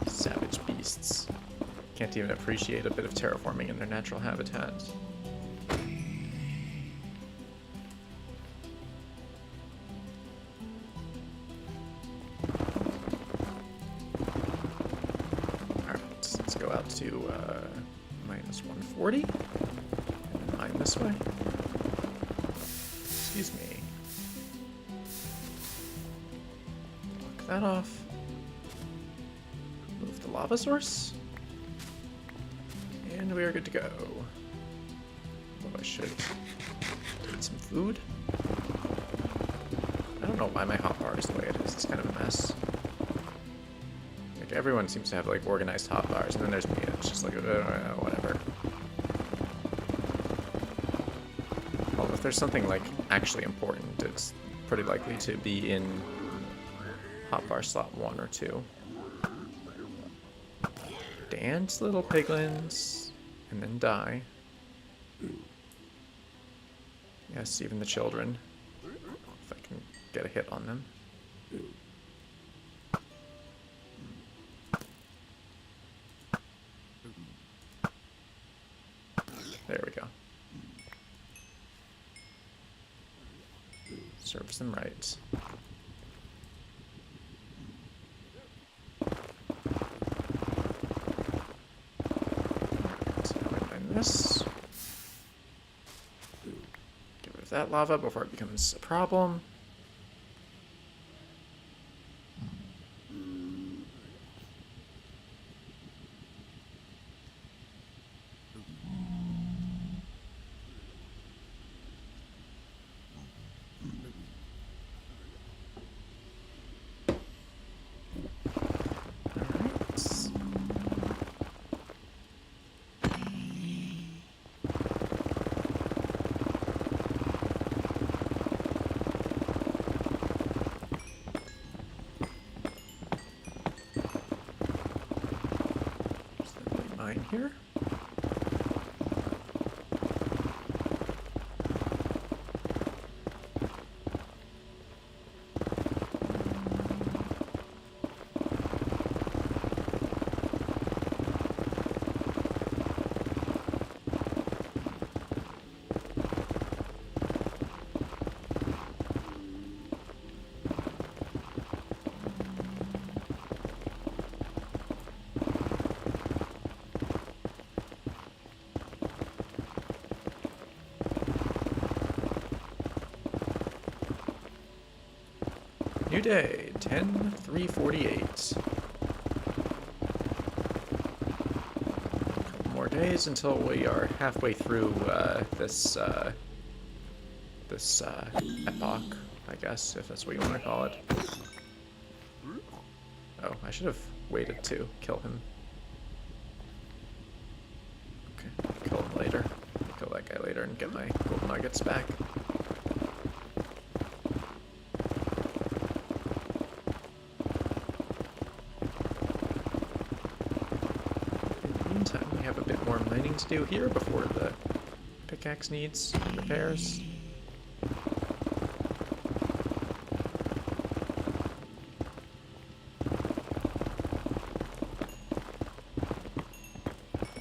Savage beasts. Can't even appreciate a bit of terraforming in their natural habitat. That's 140. And mine this way. Excuse me. Block that off. Move the lava source. And we are good to go. Oh, I should eat some food. I don't know why my hotbar is the way it is. It's kind of a mess. Like, everyone seems to have, like, organized hotbars, and then there's me, and it's just like, whatever. Well, if there's something, like, actually important, it's pretty likely to be in hotbar slot 1 or 2. Dance, little piglins, and then die. Yes, even the children. If I can get a hit on them. There we go. Serves them right. This. Get rid of that lava before it becomes a problem. Here. New day, 10:3:48. Couple more days until we are halfway through this epoch, I guess, if that's what you want to call it. Oh, I should have waited to kill him. Okay, kill him later. Kill that guy later and get my gold nuggets back. To do here before the pickaxe needs repairs.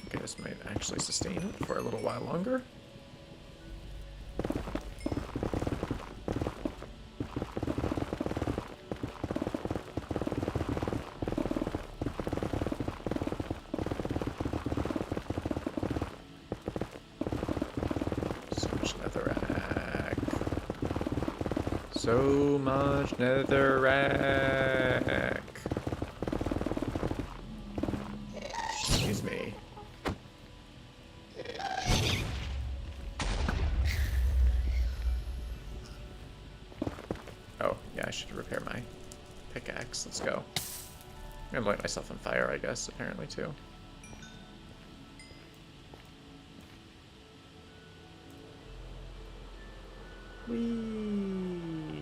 Okay, this might actually sustain it for a little while longer. So much netherrack. Excuse me. Oh, yeah, I should repair my pickaxe. Let's go. I'm gonna light myself on fire, I guess, apparently, too. Whee!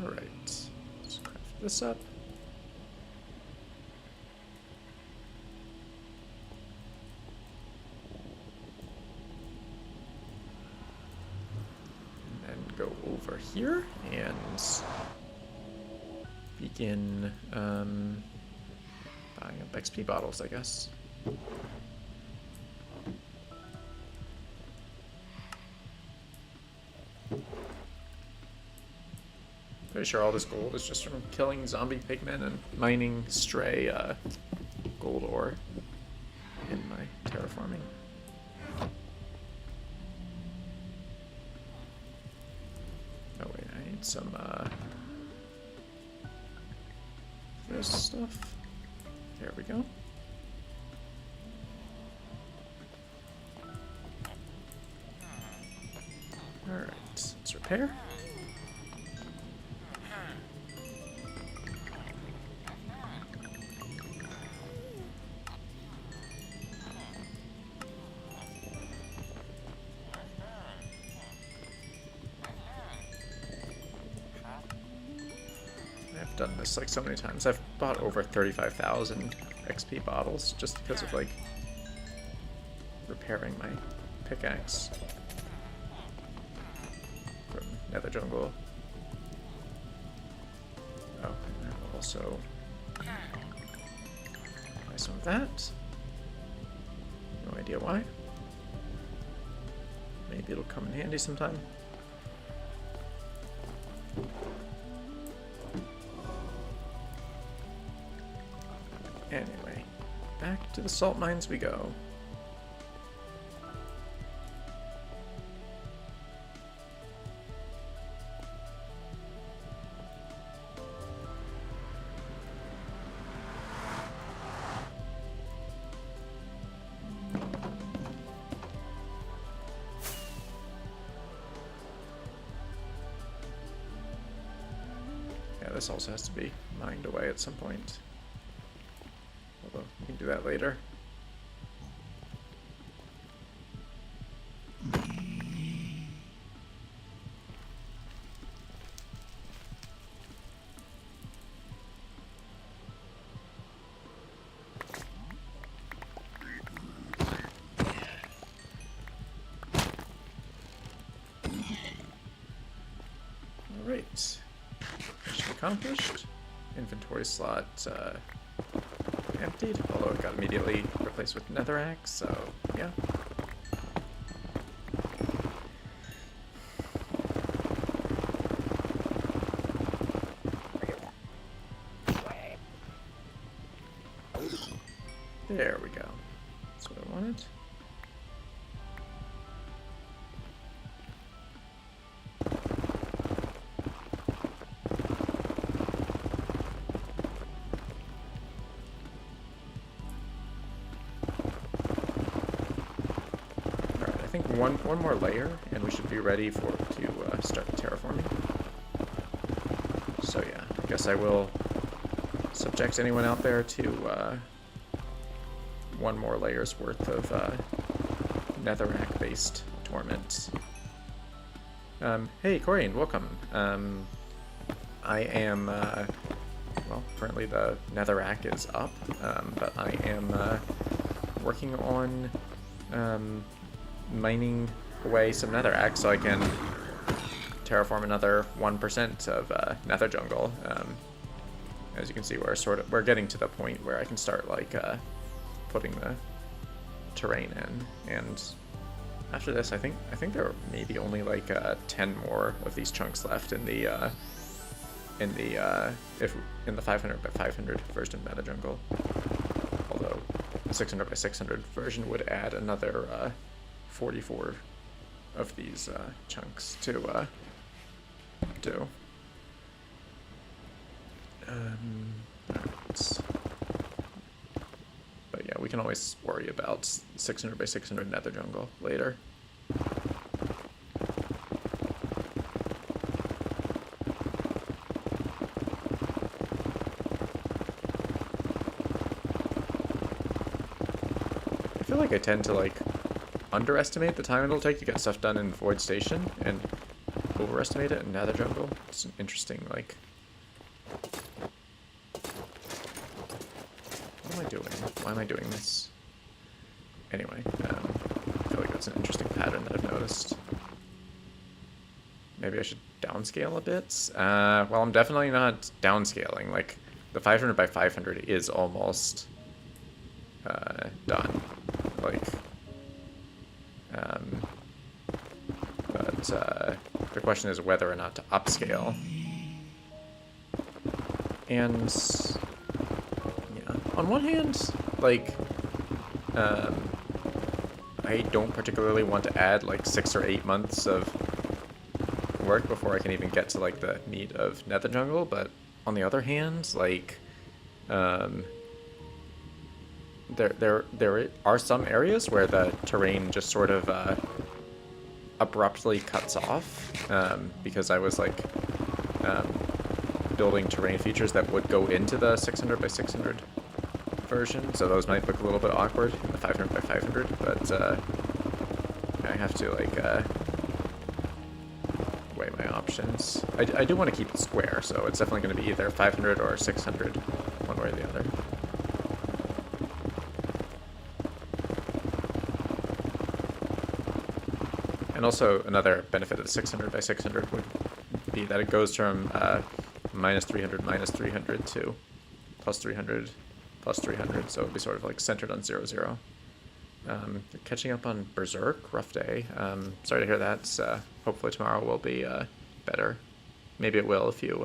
Alright. Let's craft this up. And then go over here and begin buying up XP bottles, I guess. Pretty sure all this gold is just from killing zombie pigmen and mining stray gold ore in my terraforming. Oh wait, I need some this stuff. There we go. Alright, let's repair. I've done this like so many times. I've bought over 35,000 XP bottles just because of like repairing my pickaxe from Nether Jungle. Oh, and I'll also buy some of that. No idea why. Maybe it'll come in handy sometime. Anyway, back to the salt mines we go. Yeah, this also has to be mined away at some point. Although, we can do that later. Alright. Mission accomplished. Inventory slot, emptied, although it got immediately replaced with NETHERRACK, so yeah. There we go. That's what I wanted. I think one more layer, and we should be ready to start terraforming. So yeah, I guess I will subject anyone out there to one more layer's worth of NETHERRACK-based torment. Hey, Corian, welcome. I am, well, currently the NETHERRACK is up, but I am working on mining away some NETHERRACK so I can terraform another 1% of Nether Jungle. As you can see, we're getting to the point where I can start like putting the terrain in, and after this, I think there are maybe only like 10 more of these chunks left in the 500 by 500 version of Nether Jungle. Although the 600 by 600 version would add another 44 of these chunks to do. But yeah, we can always worry about 600 by 600 Nether Jungle later. I feel like I tend to like underestimate the time it'll take to get stuff done in Void Station and overestimate it in Nether Jungle. It's an interesting, like... What am I doing? Why am I doing this? Anyway, I feel like that's an interesting pattern that I've noticed. Maybe I should downscale a bit? Well, I'm definitely not downscaling. Like, the 500 by 500 is almost done. Like... but the question is whether or not to upscale. And yeah, on one hand, like, I don't particularly want to add like 6 or 8 months of work before I can even get to like the meat of Nether Jungle, but on the other hand, like, there are some areas where the terrain just sort of abruptly cuts off, because I was like building terrain features that would go into the 600 by 600 version, so those might look a little bit awkward in the 500 by 500, but I have to like weigh my options. I do want to keep it square, so it's definitely going to be either 500 or 600, one way or the other. And also another benefit of the 600 by 600 would be that it goes from minus 300 to plus 300 plus 300, so it would be sort of like centered on 0, 0. Catching up on Berserk, rough day. Sorry to hear that. Hopefully tomorrow will be better. Maybe it will if you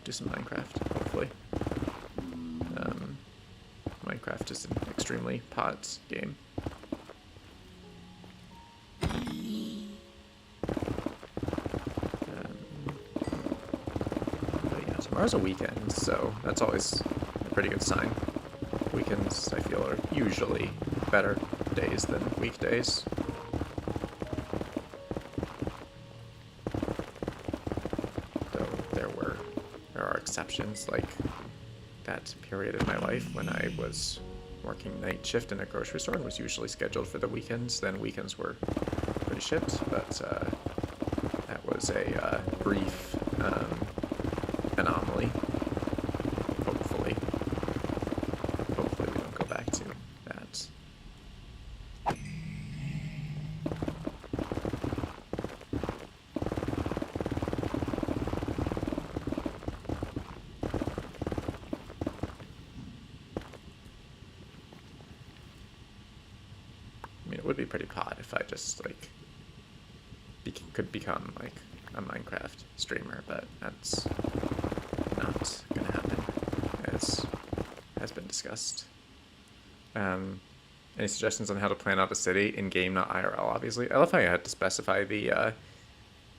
do some Minecraft. Hopefully. Minecraft is an extremely pot game. But yeah, tomorrow's a weekend, so that's always a pretty good sign. Weekends, I feel, are usually better days than weekdays. Though there are exceptions, like that period in my life when I was working night shift in a grocery store and was usually scheduled for the weekends. Then weekends were pretty shit, but that was a brief anomaly. Hopefully we don't go back to that. I mean, it would be pretty pot if I just like could become like a Minecraft streamer, but that's not gonna happen, as has been discussed. Any suggestions on how to plan out a city in game, not IRL? Obviously, I love how you had to specify the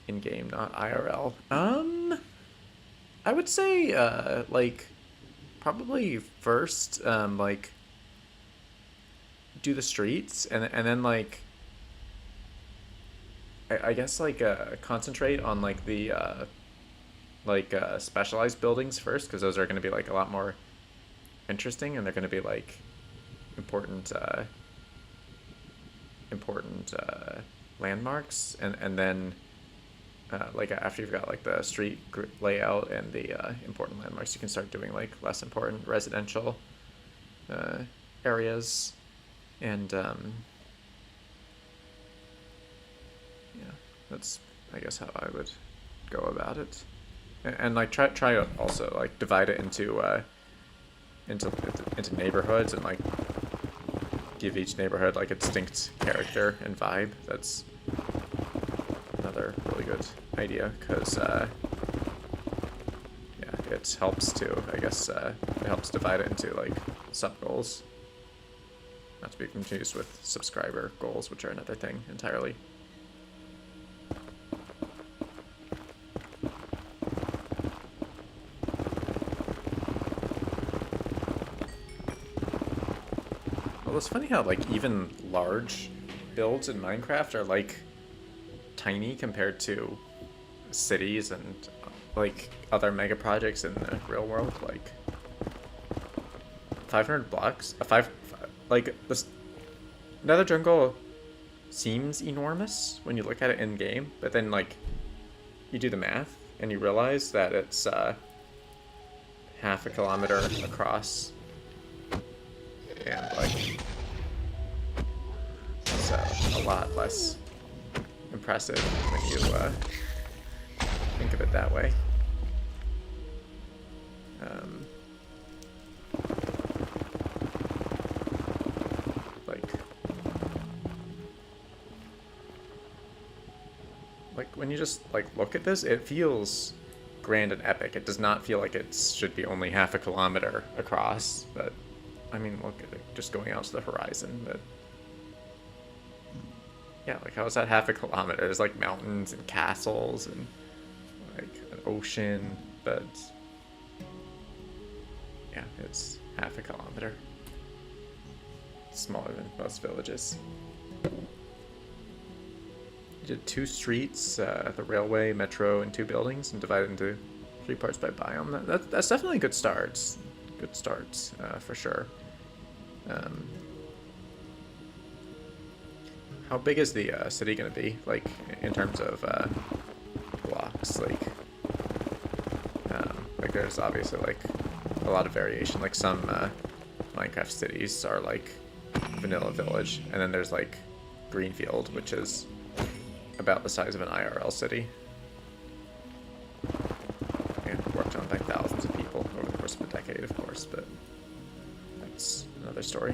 in game, not IRL. I would say like probably first like do the streets and then like I guess like concentrate on like the specialized buildings first, because those are going to be like a lot more interesting and they're going to be like important landmarks, and then like after you've got like the street layout and the important landmarks, you can start doing like less important residential areas, and yeah, that's I guess how I would go about it, and like try also like divide it into neighborhoods and like give each neighborhood like a distinct character and vibe. That's another really good idea, because yeah, it helps to, I guess, it helps divide it into like sub goals, not to be confused with subscriber goals, which are another thing entirely. Well, it's funny how like even large builds in Minecraft are like tiny compared to cities and like other mega projects in the real world. Like 500 blocks, like this Nether Jungle seems enormous when you look at it in game, but then like you do the math and you realize that it's half a kilometer across, and like it's a lot less impressive when you think of it that way. Like when you just like look at this, it feels grand and epic. It does not feel like it should be only half a kilometer across, but I mean, look at it just going out to the horizon, but yeah, like how is that half a kilometer? There's like mountains and castles and like an ocean, but yeah, it's half a kilometer. Smaller than most villages. You did 2 streets, the railway, metro, and 2 buildings, and divided into 3 parts by biome. That's definitely good starts. Good starts, for sure. How big is the city gonna be, like, in terms of blocks? Like there's obviously like a lot of variation. Like some Minecraft cities are like vanilla village, and then there's like Greenfield, which is about the size of an IRL city. And worked on by thousands of people over the course of a decade, of course, but that's another story.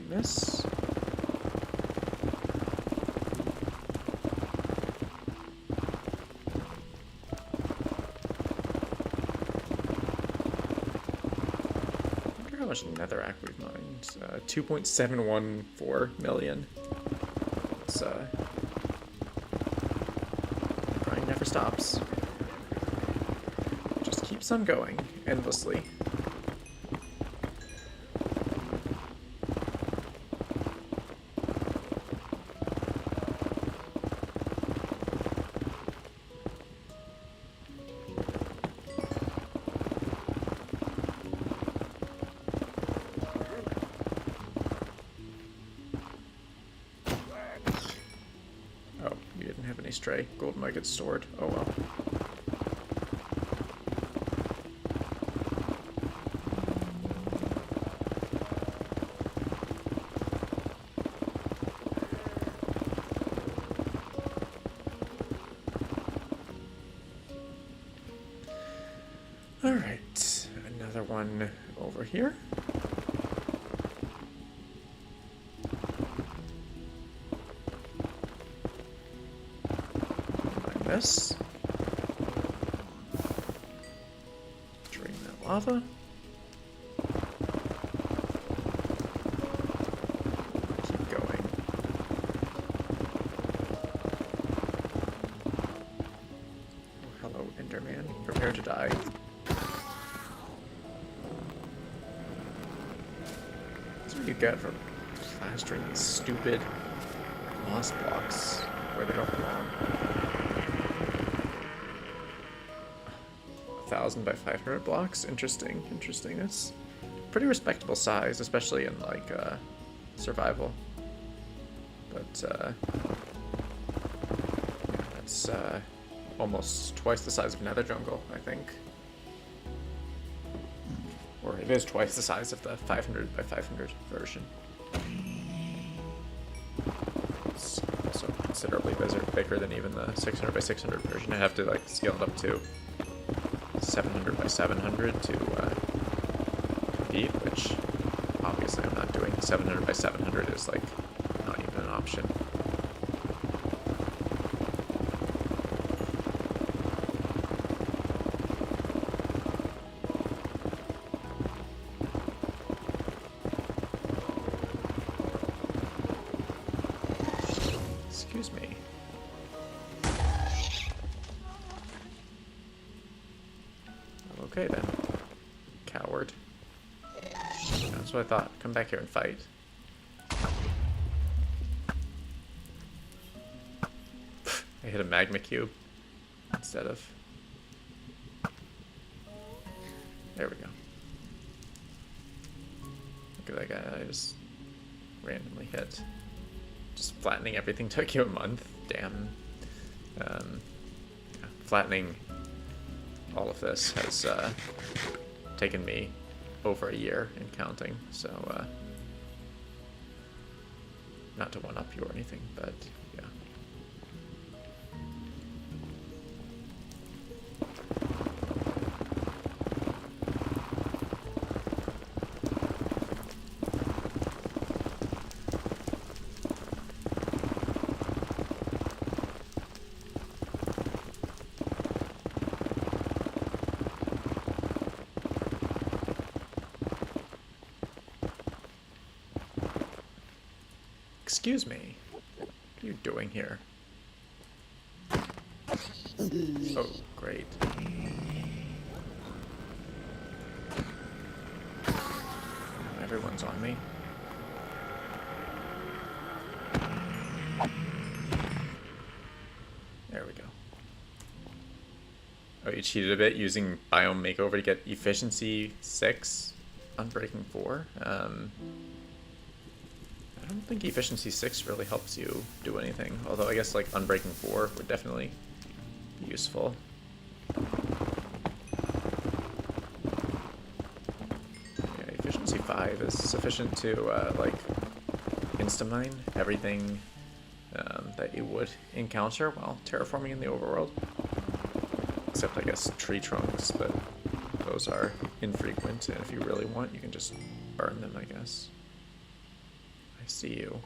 This. I wonder how much NETHERRACK we've mined. 2.714 million. It's grind never stops. Just keeps on going endlessly. Stray gold nuggets stored. Oh well. All right, another one over here. This. Drain that lava. Keep going. Oh, hello, Enderman. Prepare to die. That's what you get for plastering these stupid moss blocks where they don't belong. 1,000 by 500 blocks. Interesting. That's pretty respectable size, especially in like survival. But yeah, that's almost twice the size of Nether Jungle, I think. Or it is twice the size of the 500 by 500 version. It's also considerably bigger than even the 600 by 600 version. I have to like scale it up to 700 by 700 to compete, which obviously I'm not doing. 700 by 700 is like not even an option. Excuse me. Okay then, coward. That's what I thought. Come back here and fight. I hit a magma cube instead of... There we go. Look at that guy I just randomly hit. just flattening everything took you a month. Damn. Yeah, flattening all of this has taken me over a year and counting, so not to one-up you or anything, but yeah. Excuse me. What are you doing here? Oh, great. Everyone's on me. There we go. Oh, you cheated a bit using Biome Makeover to get Efficiency 6, Unbreaking 4. I don't think Efficiency 6 really helps you do anything, although I guess like Unbreaking 4 would definitely be useful. Yeah, Efficiency 5 is sufficient to like insta-mine everything that you would encounter while terraforming in the overworld. Except I guess tree trunks, but those are infrequent, and if you really want, you can just burn them, I guess. I see you.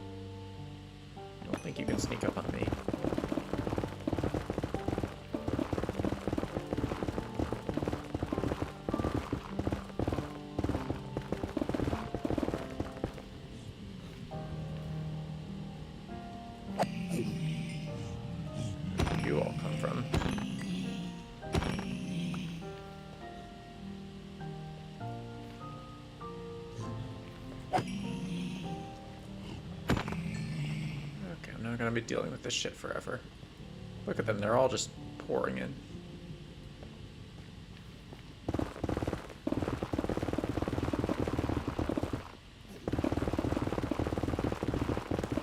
I don't think you can sneak up on me. Where do you all come from? I'm gonna be dealing with this shit forever. Look at them, they're all just pouring in.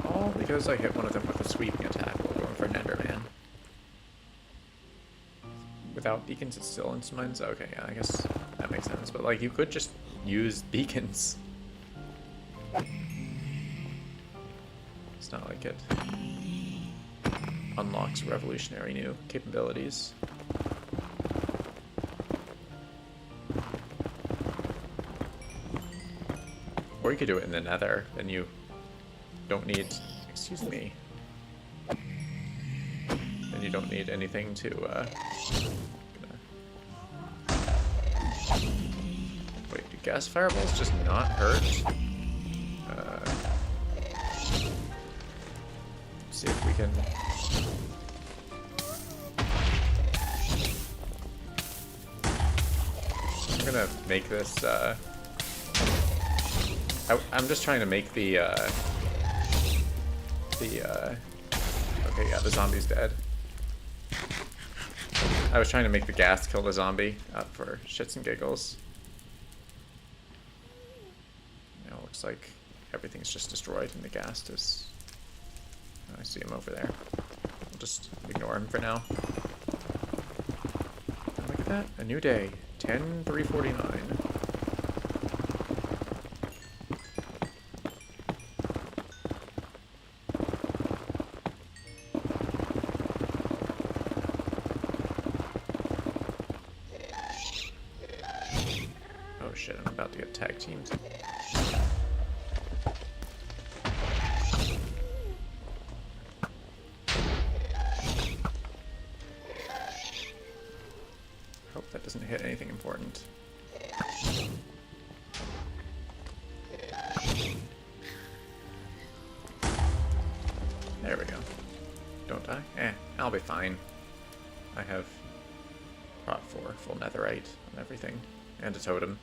All because I hit one of them with a sweeping attack while going for an Enderman. Without beacons, it's still insta-mines? Okay, yeah, I guess that makes sense. But like, you could just use beacons. It's not like it unlocks revolutionary new capabilities. Or you could do it in the Nether, then you don't need, excuse me, then you don't need anything to, wait, do gas fireballs just not hurt? Let's see if we can... I'm gonna make this, I'm just trying to make the, okay, yeah, the zombie's dead. I was trying to make the gas kill the zombie, for shits and giggles. Now it looks like everything's just destroyed and the ghast is... Oh, I see him over there. We'll just ignore him for now. Oh, look at that, a new day. 10:349. Oh shit, I'm about to get tag teamed. Hope that doesn't hit anything important. There we go. Don't die? I'll be fine. I have Prot 4, full netherite and everything, and a totem.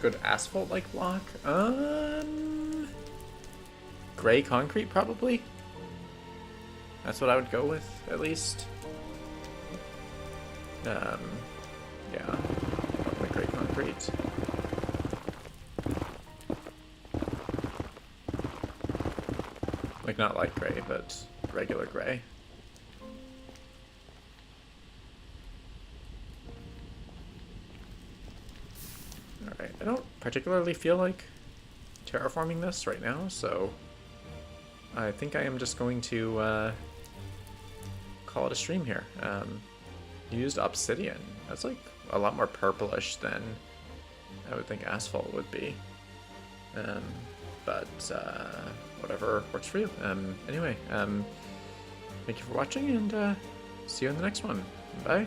good asphalt-like block? Gray concrete, probably? That's what I would go with, at least. Yeah. Probably gray concrete. Like, not light gray, but regular gray. Alright, I don't particularly feel like terraforming this right now, so I think I am just going to call it a stream here. Used obsidian. That's like a lot more purplish than I would think asphalt would be. But whatever works for you. Anyway, thank you for watching, and see you in the next one. Bye.